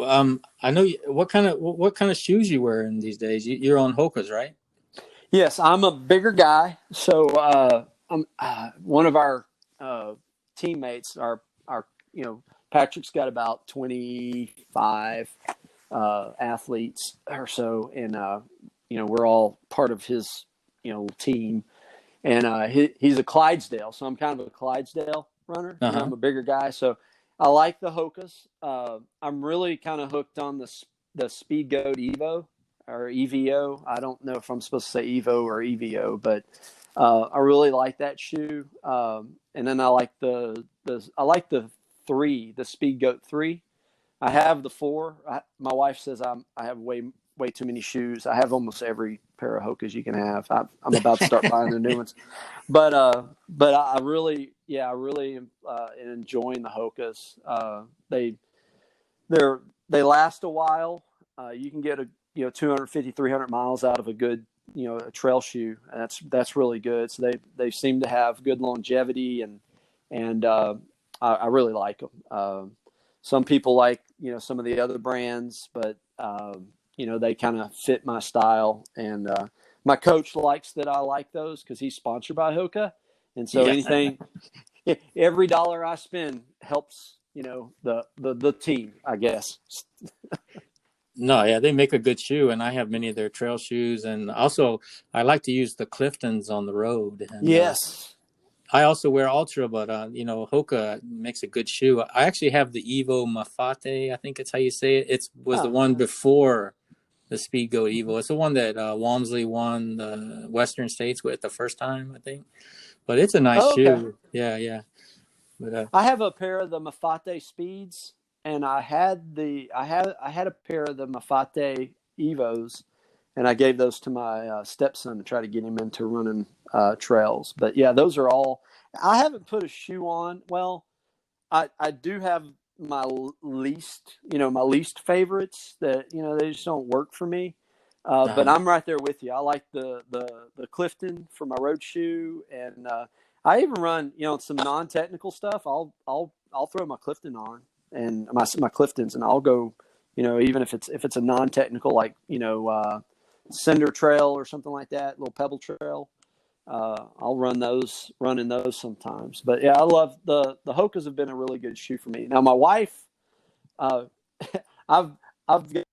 I know what kind of shoes you wearing these days. You're on Hoka's, right? Yes, I'm a bigger guy, so I'm one of our teammates. Our Patrick's got about 25 athletes or so, and we're all part of his team. And he's a Clydesdale, so I'm kind of a Clydesdale runner. Uh-huh. I'm a bigger guy, so I like the Hoka's. I'm really kind of hooked on the Speed Goat Evo or EVO. I don't know if I'm supposed to say Evo or EVO, but I really like that shoe. And then I like the 3, the Speed Goat 3. I have the 4. My wife says I have way too many shoes. I have almost every pair of Hoka's you can have. I'm about to start buying the new ones, but I really am enjoying the Hoka's. They last a while. You can get 250, 300 miles out of a good a trail shoe. That's really good. So they seem to have good longevity, and I really like them. Some people like some of the other brands, but they kind of fit my style. And my coach likes that I like those because he's sponsored by Hoka, and so anything, every dollar I spend helps the team, I guess. No, yeah, they make a good shoe, and I have many of their trail shoes, and also I like to use the Cliftons on the road. And, yes. I also wear Ultra, but Hoka makes a good shoe. I actually have the Evo Mafate, I think it's how you say it. It was the one before the Speed Goat Evo. It's the one that Walmsley won the Western States with the first time, I think. But it's a nice shoe. Yeah. But I have a pair of the Mafate Speeds, and I had a pair of the Mafate Evos, and I gave those to my stepson to try to get him into running trails. But yeah, those are all. I haven't put a shoe on. Well, I do have my least favorites that they just don't work for me. But I'm right there with you. I like the Clifton for my road shoe, and I even run some non-technical stuff. I'll throw my Clifton on and my Cliftons, and I'll go. Even if it's a non-technical like cinder trail or something like that, little pebble trail. I'll run in those sometimes. But yeah, I love the Hoka's have been a really good shoe for me. Now my wife, I've got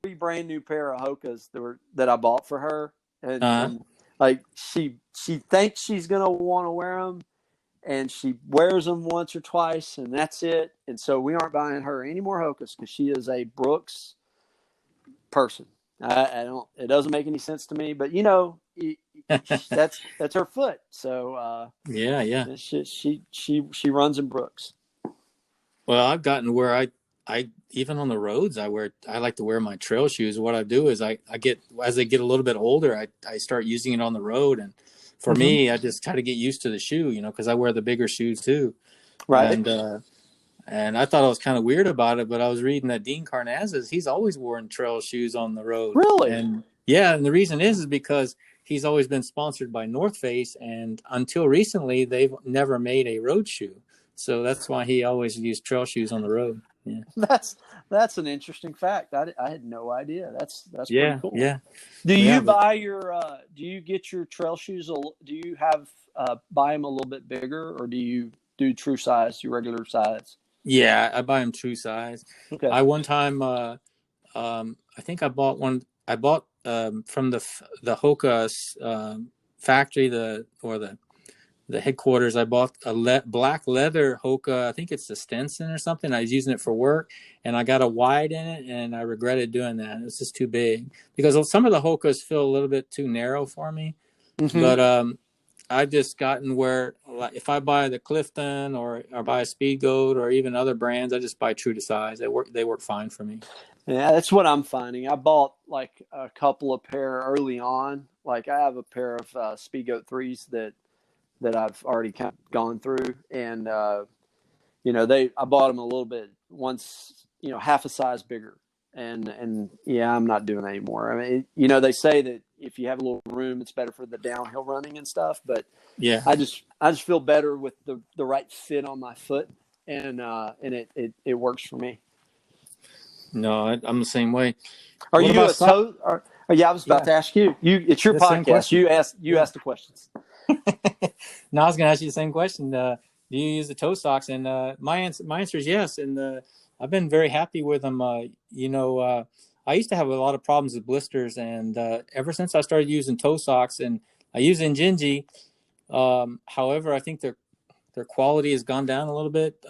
3 brand new pair of Hoka's that I bought for her, and like she thinks she's gonna want to wear them, and she wears them once or twice, and that's it. And so we aren't buying her any more Hokas because she is a Brooks person. I don't. It doesn't make any sense to me, but that's her foot. So Yeah. she runs in Brooks. Well, I've gotten where I even on the roads I like to wear my trail shoes. What I do is I get, as I get a little bit older, I start using it on the road, and for me, I just try to get used to the shoe, because I wear the bigger shoes too. Right. And I thought I was kind of weird about it, but I was reading that Dean Karnazes, he's always worn trail shoes on the road. Really? And yeah, and the reason is because he's always been sponsored by North Face, and until recently, they've never made a road shoe. So that's why he always used trail shoes on the road. Yeah. That's an interesting fact. I had no idea. That's pretty cool. Yeah. Do you get your trail shoes? Do you have buy them a little bit bigger, or do you do true size, your regular size? Yeah, I buy them true size. Okay. I one time, I think I bought one. I bought from the Hoka factory, the headquarters. I bought a black leather Hoka. I think it's the Stenson or something. I was using it for work, and I got a wide in it, and I regretted doing that. It was just too big because some of the Hokas feel a little bit too narrow for me. But I've just gotten where, like, if I buy the Clifton or buy a Speed Goat or even other brands, I just buy true to size. They work fine for me. Yeah, that's what I'm finding. I bought like a couple of pair early on. Like I have a pair of Speed Goat 3s that I've already kind of gone through, and I bought them a little bit once, half a size bigger, and yeah, I'm not doing that anymore. I mean, they say that if you have a little room, it's better for the downhill running and stuff, but yeah, I just feel better with the right fit on my foot, and it works for me. No, I'm the same way. Are you a toe? Yeah, I was about to ask you. It's your podcast. You ask the questions. No, I was going to ask you the same question. Do you use the toe socks? And my answer is yes. And I've been very happy with them. I used to have a lot of problems with blisters, and ever since I started using toe socks, and I use Injinji. However, I think their quality has gone down a little bit.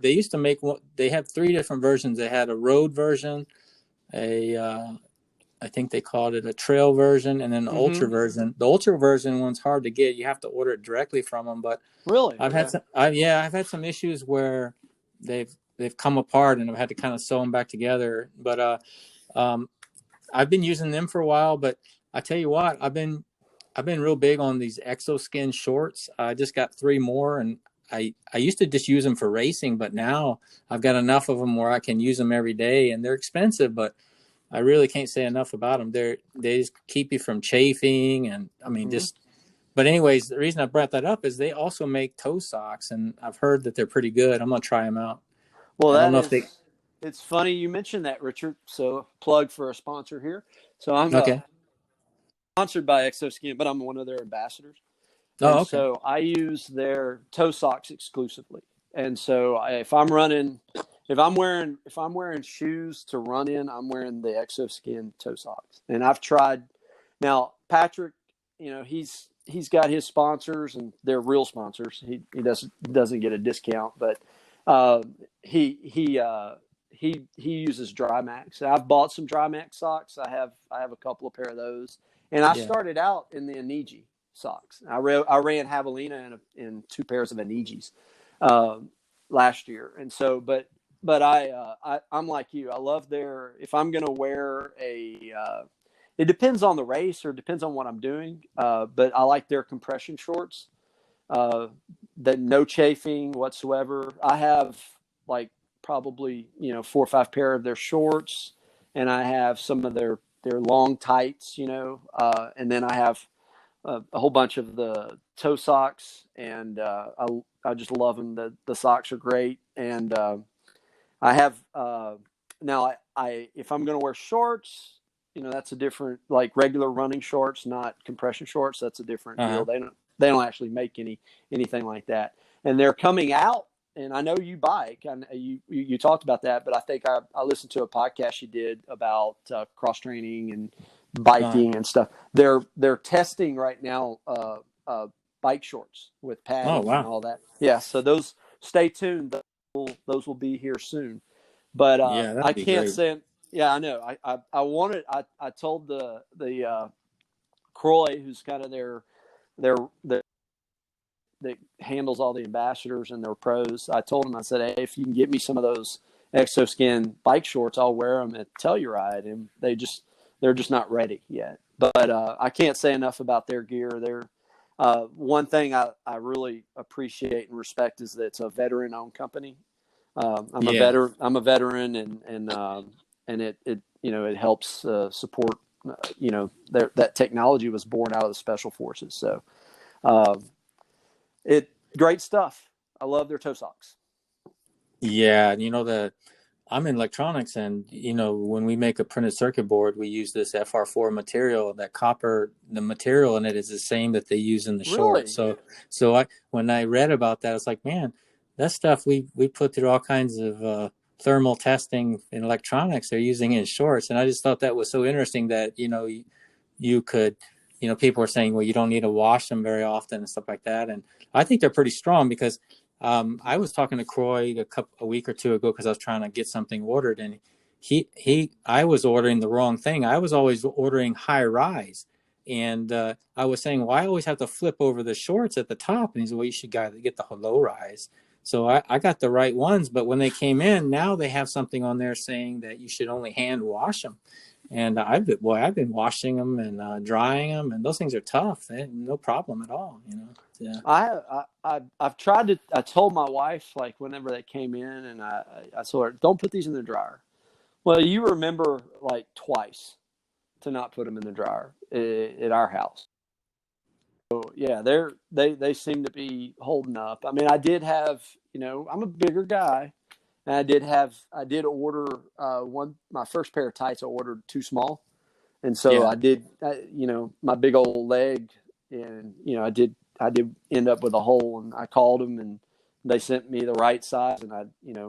They used to make they had 3 different versions. They had a road version, I think they called it a trail version, and then the ultra version. The ultra version one's hard to get. You have to order it directly from them. But really, I've had some issues where they've come apart, and I've had to kind of sew them back together. But I've been using them for a while. But I tell you what, I've been real big on these Xoskin shorts. I just got 3 more, and I used to just use them for racing, but now I've got enough of them where I can use them every day, and they're expensive, but I really can't say enough about them. They just keep you from chafing, and I mean, but anyways, the reason I brought that up is they also make toe socks, and I've heard that they're pretty good. I'm going to try them out. Well, it's funny you mentioned that, Richard. So plug for a sponsor here. So I'm sponsored by Xoskin, but I'm one of their ambassadors. Okay. So I use their toe socks exclusively. And so if I'm wearing shoes to run in, I'm wearing the Xoskin toe socks. And I've tried. Now Patrick, he's got his sponsors, and they're real sponsors. He doesn't get a discount, but he uses Drymax. I've bought some Drymax socks. I have a couple of pair of those, and I started out in the Aniji socks. I ran Javelina in 2 pairs of Anijis last year, and so but I'm like you. I love if I'm going to wear it depends on the race, or depends on what I'm doing. But I like their compression shorts, that no chafing whatsoever. I have like probably, 4 or 5 pair of their shorts, and I have some of their long tights, and then I have a whole bunch of the toe socks, and I just love them. The socks are great. And I have now if I'm going to wear shorts, that's a different, like regular running shorts, not compression shorts. That's a different deal. They don't actually make anything like that. And they're coming out. And I know you bike, and you talked about that, but I think I listened to a podcast you did about cross training and biking and stuff. They're testing right now bike shorts with Oh, padding and wow. all that. Yeah, so those, stay tuned. Those will be here soon. But Yeah, I that'd be can't great. say. Yeah, I know. I wanted. I told the Croy, who's kind of their that handles all the ambassadors and their pros. I told him, I said, hey, if you can get me some of those Xoskin bike shorts, I'll wear them at Telluride. And they're just not ready yet. But I can't say enough about their gear. They're one thing I really appreciate and respect is that it's a veteran-owned company. I'm Yeah. a veteran, and it it helps support. That technology was born out of the special forces. So it great stuff. I love their toe socks. Yeah, I'm in electronics, and when we make a printed circuit board, we use this FR4 material. That copper, the material in it is the same that they use in the shorts. Really? So when I read about that, it's like, man, that stuff we put through all kinds of thermal testing in electronics. They're using it in shorts, and I just thought that was so interesting that you could, people are saying, well, you don't need to wash them very often and stuff like that, and I think they're pretty strong because. I was talking to Croy a week or two ago because I was trying to get something ordered, and I was ordering the wrong thing. I was always ordering high rise, and I was saying, well, I always have to flip over the shorts at the top, and he said, well, you should get the low rise. So I got the right ones, but when they came in, now they have something on there saying that you should only hand wash them. And I've been washing them and drying them, and those things are tough. No problem at all. Yeah. I've tried to. I told my wife, like, whenever they came in, and I told her, don't put these in the dryer. Well, you remember like twice to not put them in the dryer at our house. So yeah, they seem to be holding up. I mean, I did have, I'm a bigger guy, and I did order my first pair of tights. I ordered too small, and so Yeah. I did, my big old leg, and I did end up with a hole, and I called them, and they sent me the right size, and I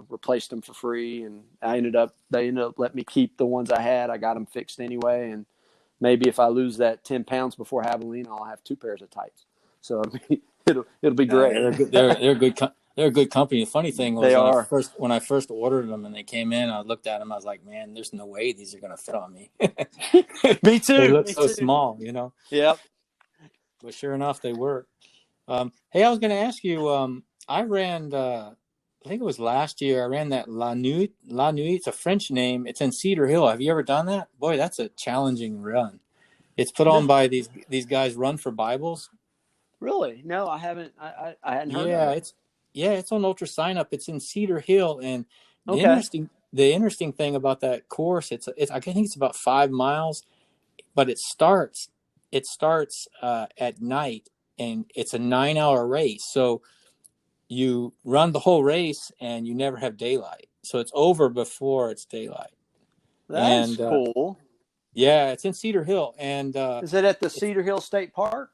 replaced them for free, and they ended up letting me keep the ones I had. I got them fixed anyway, and maybe if I lose that 10 pounds before Javelina, I'll have two pairs of tights. So it'll be Yeah, great. they're good. They're good. They're a good company. The funny thing was They are. when I first ordered them and they came in, I looked at them. I was like, man, there's no way these are gonna fit on me. Me They too. look Me so too. small. Yep. But sure enough, they work. Hey, I was gonna ask you. I ran. I think it was last year. I ran that La Nuit. La Nuit. It's a French name. It's in Cedar Hill. Have you ever done that? Boy, that's a challenging run. It's put on No, by these guys, Run for Bibles. really? No, I haven't. I hadn't heard of Yeah, it. it's on Ultra Sign Up. It's in Cedar Hill, and the Okay. interesting the interesting thing about that course, it's I think it's about 5 miles, but it starts at night, and it's a 9 hour race. So you run the whole race, and you never have daylight. So it's over before it's daylight, That's and cool. yeah, it's in Cedar Hill, and Is it at the it's Cedar Hill State Park?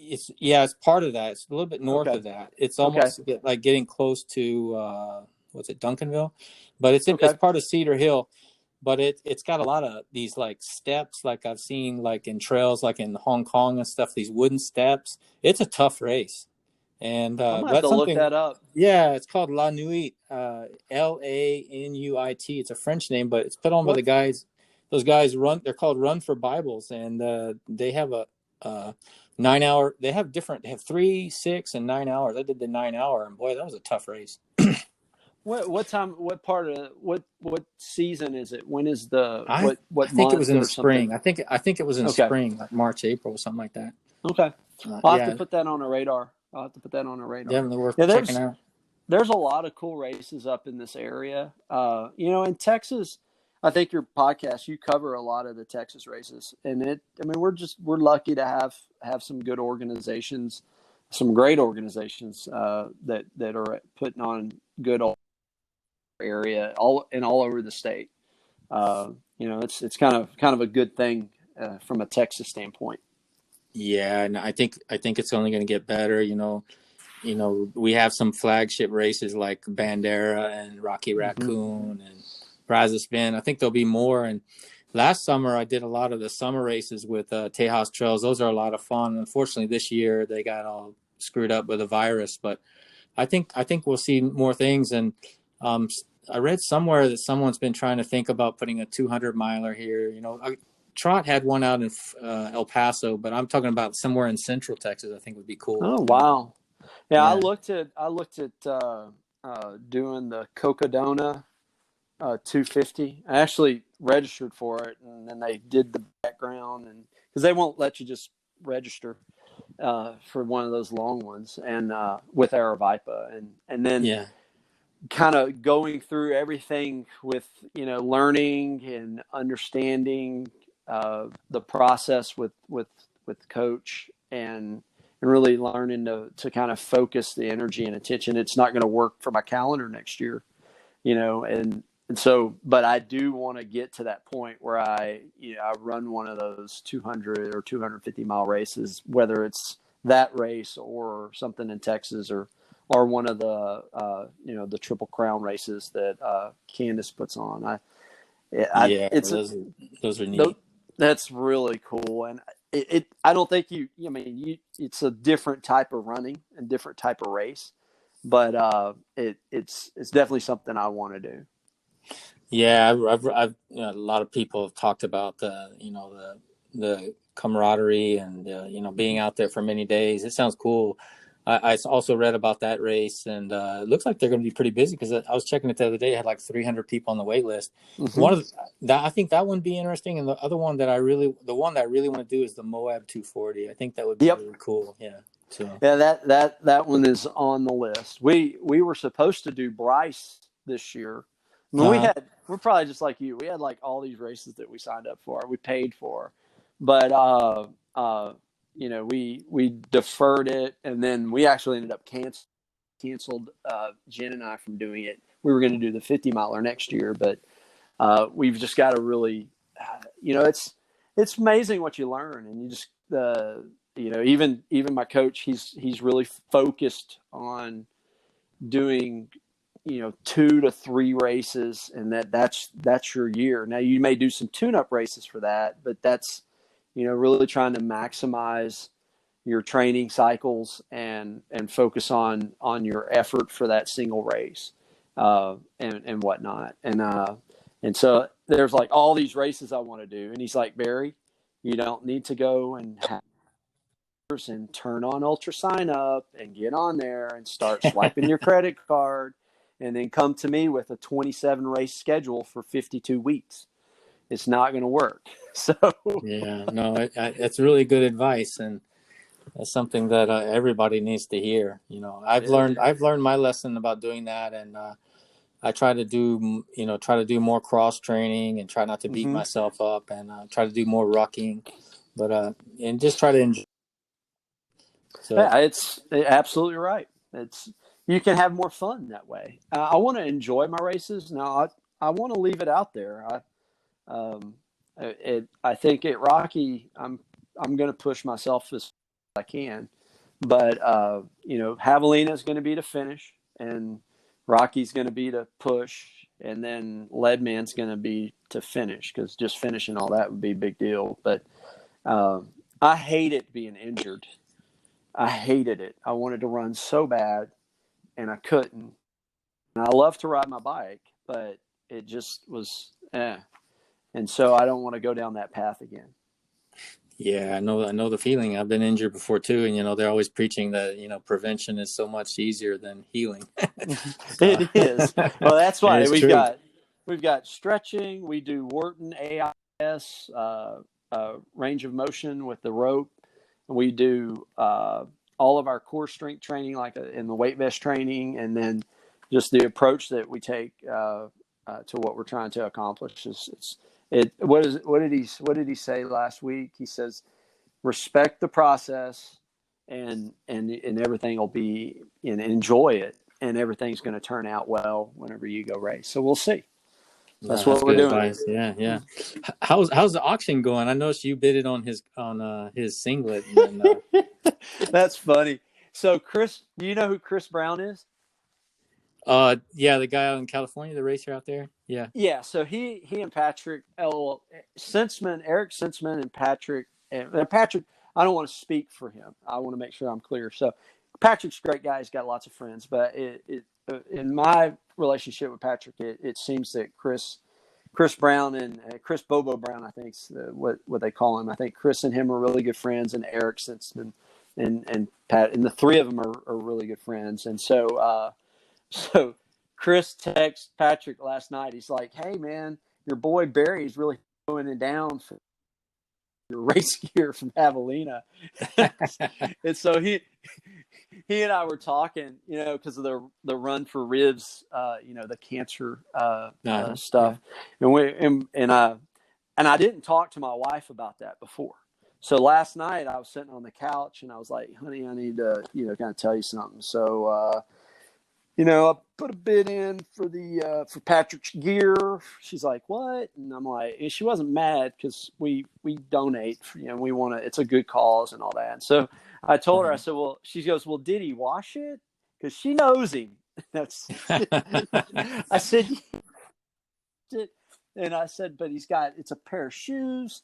it's part of that. It's a little bit north Okay. of that. It's Okay. almost like getting close to what's it, Duncanville, but it's Okay. part of Cedar Hill. But it's got a lot of these like steps, like I've seen like in trails, like in Hong Kong and stuff. These wooden steps. It's a tough race, and I'm gonna have to that's look something. that up. Yeah, it's called La Nuit, Lanuit. It's a French name, but it's put on by the What? guys. Those guys run. They're called Run for Bibles, and they have a 9 hour. They have 3, 6, and 9 hours. I did the 9 hour, and boy, that was a tough race. What time? What part of what season is it? When is the I I what think it was month in the or something? spring. I think it was in Okay. spring, like March, April, something like that. Okay. I'll have to Yeah, put that on a radar. I'll have to put that on a radar. definitely worth Yeah, checking out. there's a lot of cool races up in this area. In Texas, I think your podcast, you cover a lot of the Texas races, and we're lucky to have some good organizations, some great organizations that are putting on good area all over the state. It's kind of a good thing from a Texas standpoint. Yeah, and I think it's only going to get better. We have some flagship races like Bandera and Rocky Mm-hmm. Raccoon and Brazos Bend. I think there'll be more, and last summer I did a lot of the summer races with Tejas Trails. Those are a lot of fun. Unfortunately, this year they got all screwed up with a virus, but I think we'll see more things. And um, I read somewhere that someone's been trying to think about putting a 200 miler here. Trot had one out in El Paso, but I'm talking about somewhere in Central Texas. I think would be cool. Oh, wow. Yeah, I Yeah. looked at doing the Cocodona 250. I actually registered for it, and then they did the background, and because they won't let you just register for one of those long ones, and with Aravaipa, and then Yeah. kind of going through everything with learning and understanding the process with coach, and really learning to kind of focus the energy and attention. It's not going to work for my calendar next year, and so, but I do want to get to that point where I run one of those 200 or 250 mile races, whether it's that race or something in Texas, or one of the the Triple Crown races that Candace puts on. Yeah. It's Those are neat. that's really cool, and I don't think it's a different type of running and different type of race, but it's definitely something I want to do. Yeah, I've a lot of people have talked about the camaraderie and being out there for many days. It sounds cool. I also read about that race, and it looks like they're going to be pretty busy because I was checking it the other day. It had like 300 people on the wait list. Mm-hmm. One of that I think that would be interesting, and the other one that the one that I really want to do is the Moab 240. I think that would be Yep. really cool. Yeah. So Yeah, that one is on the list. We were supposed to do Bryce this year. I mean, we're probably just like you. We had like all these races that we signed up for, we paid for, but we deferred it, and then we actually ended up canceled Jen and I from doing it. We were going to do the 50 miler next year, but we've just got to really, it's amazing what you learn, and you just even my coach, he's really focused on doing 2 to 3 races, and that's your year. Now you may do some tune-up races for that, but that's really trying to maximize your training cycles and focus on your effort for that single race, and whatnot, and so there's like all these races I want to do, and he's like, Barry, you don't need to go and turn on Ultra Sign Up and get on there and start swiping your credit card, and then come to me with a 27 race schedule for 52 weeks. It's not going to work. So yeah, no, it's really good advice, and that's something that everybody needs to hear. I've learned my lesson about doing that, and I try to do more cross training and try not to beat mm-hmm. myself up, and try to do more rucking, but and just try to enjoy. So yeah, it's absolutely right. You can have more fun that way. I want to enjoy my races. Now I want to leave it out there. I think at Rocky, I'm going to push myself as I can, but Javelina is going to be to finish, and Rocky's going to be to push, and then Leadman's going to be to finish, because just finishing all that would be a big deal. But I hated being injured. I hated it. I wanted to run so bad, and I couldn't. And I love to ride my bike, but it just was And so I don't want to go down that path again. yeah, I know the feeling. I've been injured before too, and they're always preaching that prevention is so much easier than healing. It is. Well, that's why we've got stretching. We do Wharton AIS, range of motion with the rope. We do all of our core strength training, like in the weight vest training, and then just the approach that we take to what we're trying to accomplish. What did he say last week? He says, respect the process, and everything will be, and enjoy it, and everything's going to turn out well whenever you go race. So we'll see. That's what we're doing. Advice. Yeah. How's the auction going? I noticed you bid it on his singlet. And, That's funny. So Chris, do you know who Chris Brown is? Yeah, the guy out in California, the racer out there. Yeah. Yeah, so he and Patrick, Senseman, Eric Senseman, and Patrick. And Patrick, I don't want to speak for him. I want to make sure I'm clear. So Patrick's a great guy. He's got lots of friends, but in my relationship with Patrick, it seems that Chris Brown and Chris Bobo Brown, I think is what they call him. I think Chris and him are really good friends, and Eric Senseman and Pat, and the three of them are really good friends. And so Chris texted Patrick last night. He's like, "Hey man, your boy Barry's really throwing it down for your race gear from Javelina." And so he and I were talking, because of the run for ribs, the cancer stuff, Yeah. and I didn't talk to my wife about that before. So last night I was sitting on the couch and I was like, "Honey, I need to kind of tell you something." So I put a bid in for Patrick's gear. She's like, "What?" And I'm like, and she wasn't mad because we donate, we want to, it's a good cause and all that. And so I told her, I said, well, she goes, "Well, did he wash it?" Because she knows him. I said, and I said, but it's a pair of shoes.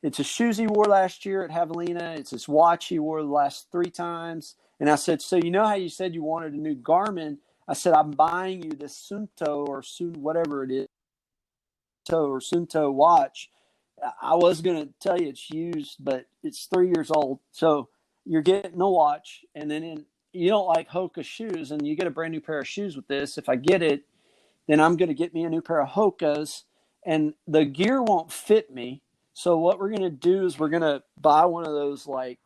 It's his shoes he wore last year at Javelina. It's his watch he wore the last 3 times. And I said, so how you said you wanted a new Garmin? I said, I'm buying you this Sunto or whatever it is, or Sunto watch. I was going to tell you it's used, but it's 3 years old. So you're getting a watch, and then you don't like Hoka shoes, and you get a brand new pair of shoes with this. If I get it, then I'm going to get me a new pair of Hokas, and the gear won't fit me. So what we're going to do is we're going to buy one of those like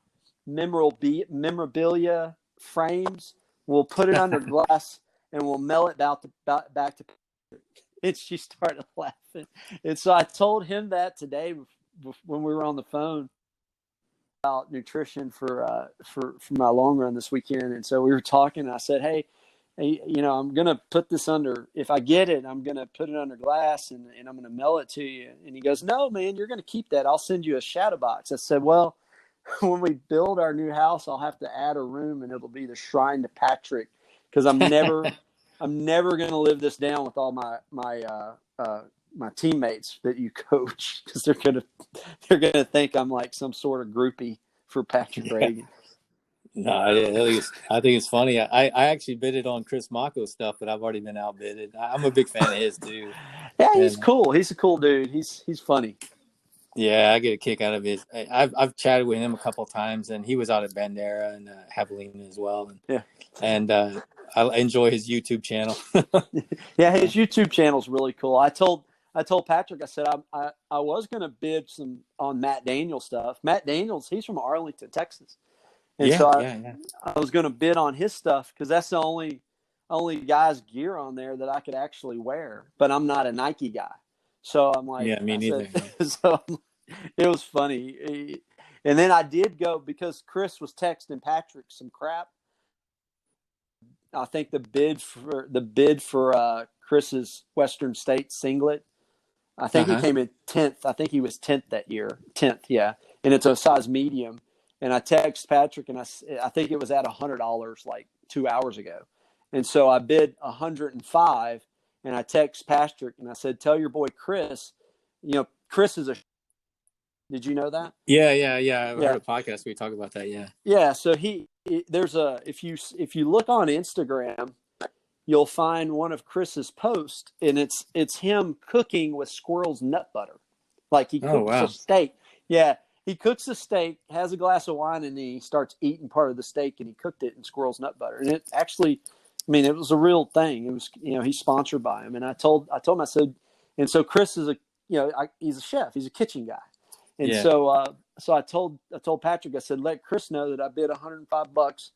memorabilia frames. We'll put it under glass and we'll mail it back to Patrick. And she started laughing. And so I told him that today when we were on the phone about nutrition for my long run this weekend. And so we were talking, and I said, hey, I'm going to put this under, if I get it, I'm going to put it under glass and I'm going to mail it to you. And he goes, no, man, you're going to keep that. I'll send you a shadow box. I said, well, when we build our new house, I'll have to add a room and it'll be the shrine to Patrick. Cause I'm never going to live this down with all my teammates that you coach. Cause they're going to think I'm like some sort of groupie for Patrick Reagan. No, I think it's funny. I actually bidded on Chris Mako's stuff, but I've already been outbidded. I'm a big fan of his too. Yeah, he's cool. He's a cool dude. He's funny. Yeah, I get a kick out of it. I've chatted with him a couple of times, and he was out at Bandera and Javelina as well. And I enjoy his YouTube channel. Yeah, his YouTube channel is really cool. I told Patrick, I said I was going to bid some on Matt Daniels stuff. Matt Daniels, he's from Arlington, Texas. And I was going to bid on his stuff because that's the only guy's gear on there that I could actually wear. But I'm not a Nike guy, so I'm like, yeah, me neither. So it was funny. And then I did go because Chris was texting Patrick some crap. I think the bid for Chris's Western States singlet, I think he came in 10th. I think he was 10th that year. 10th, yeah. And it's a size medium. And I text Patrick, and I think it was at $100 like 2 hours ago. And so I bid 105, and I text Patrick, and I said, tell your boy Chris, Chris is did you know that? Yeah. I heard a podcast where you talk about that. Yeah. Yeah. So if you look on Instagram, you'll find one of Chris's posts, and it's him cooking with squirrel's nut butter. Like he cooks a steak. Yeah. He cooks a steak, has a glass of wine, and then he starts eating part of the steak, and he cooked it in squirrel's nut butter. And it actually, it was a real thing. It was, he's sponsored by him. And I told him, I said, and so Chris is he's a chef. He's a kitchen guy. And so I told Patrick, I said, let Chris know that I bid $105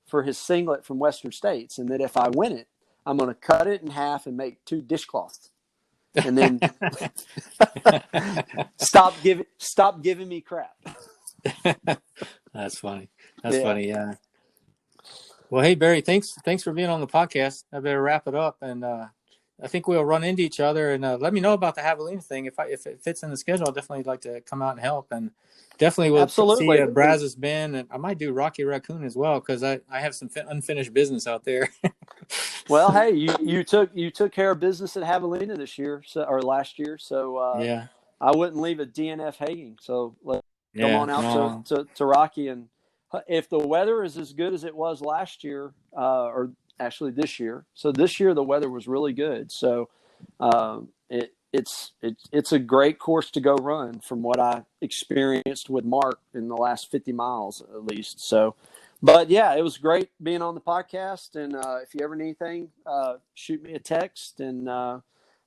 for his singlet from Western States. And that if I win it, I'm going to cut it in half and make 2 dishcloths. And then stop giving me crap. That's funny. Funny. Yeah. Well, hey Barry, thanks for being on the podcast. I better wrap it up, and I think we'll run into each other, and let me know about the Javelina thing. If it fits in the schedule, I'll definitely like to come out and help. And definitely we'll see Absolutely. Brazos Bend, and I might do Rocky Raccoon as well because I have some unfinished business out there. Well, hey, you took care of business at Javelina this year, or last year, so Yeah, I wouldn't leave a DNF hanging. So let's come yeah, on out no, to Rocky, and if the weather is as good as it was last year, or actually this year, so this year the weather was really good. So it's a great course to go run from what I experienced with Mark in the last 50 miles at least. So. But yeah, it was great being on the podcast. And if you ever need anything, shoot me a text, and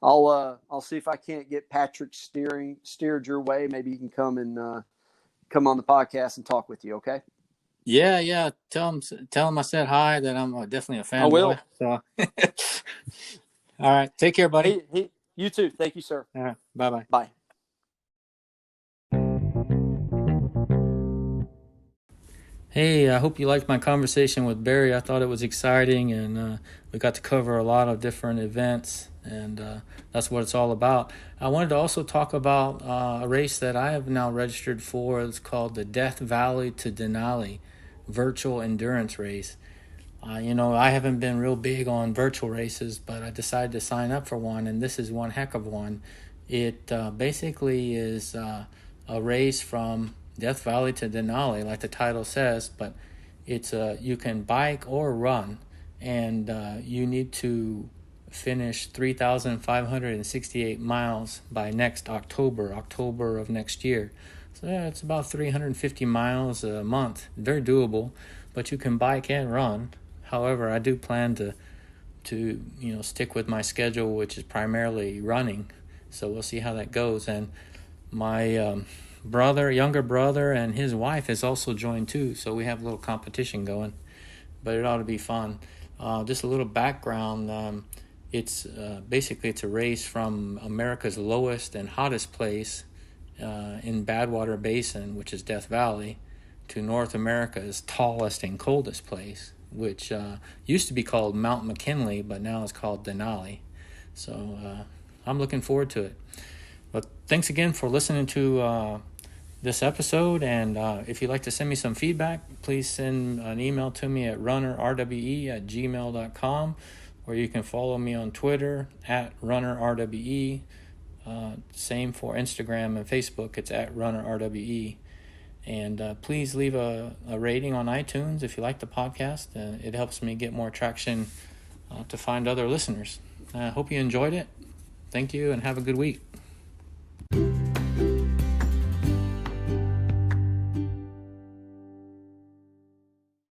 I'll see if I can't get Patrick steered your way. Maybe you can come come on the podcast and talk with you. Okay. yeah. Tell him I said hi. That I'm definitely a I fanboy. will. So, all right, take care, buddy. Hey, you too. Thank you, sir. All right, bye. Bye. Hey, I hope you liked my conversation with Barry. I thought it was exciting, and we got to cover a lot of different events, and that's what it's all about. I wanted to also talk about a race that I have now registered for. It's called the Death Valley to Denali Virtual Endurance Race. I haven't been real big on virtual races, but I decided to sign up for one, and this is one heck of one. It basically is a race from Death Valley to Denali, like the title says, but it's you can bike or run, and you need to finish 3,568 miles by next October of next year. So yeah, it's about 350 miles a month. Very doable, but you can bike and run. However, I do plan to stick with my schedule, which is primarily running. So we'll see how that goes. And my younger brother, and his wife has also joined too. So we have a little competition going, but it ought to be fun. Just a little background. It's basically it's a race from America's lowest and hottest place in Badwater Basin, which is Death Valley, to North America's tallest and coldest place, which used to be called Mount McKinley, but now it's called Denali. So I'm looking forward to it. But thanks again for listening to this episode, and if you'd like to send me some feedback, please send an email to me at runnerrwe@gmail.com, or you can follow me on Twitter at runnerrwe. Same for Instagram and Facebook, it's at runnerrwe. And please leave a rating on iTunes if you like the podcast. It helps me get more traction to find other listeners. I hope you enjoyed it. Thank you, and have a good week.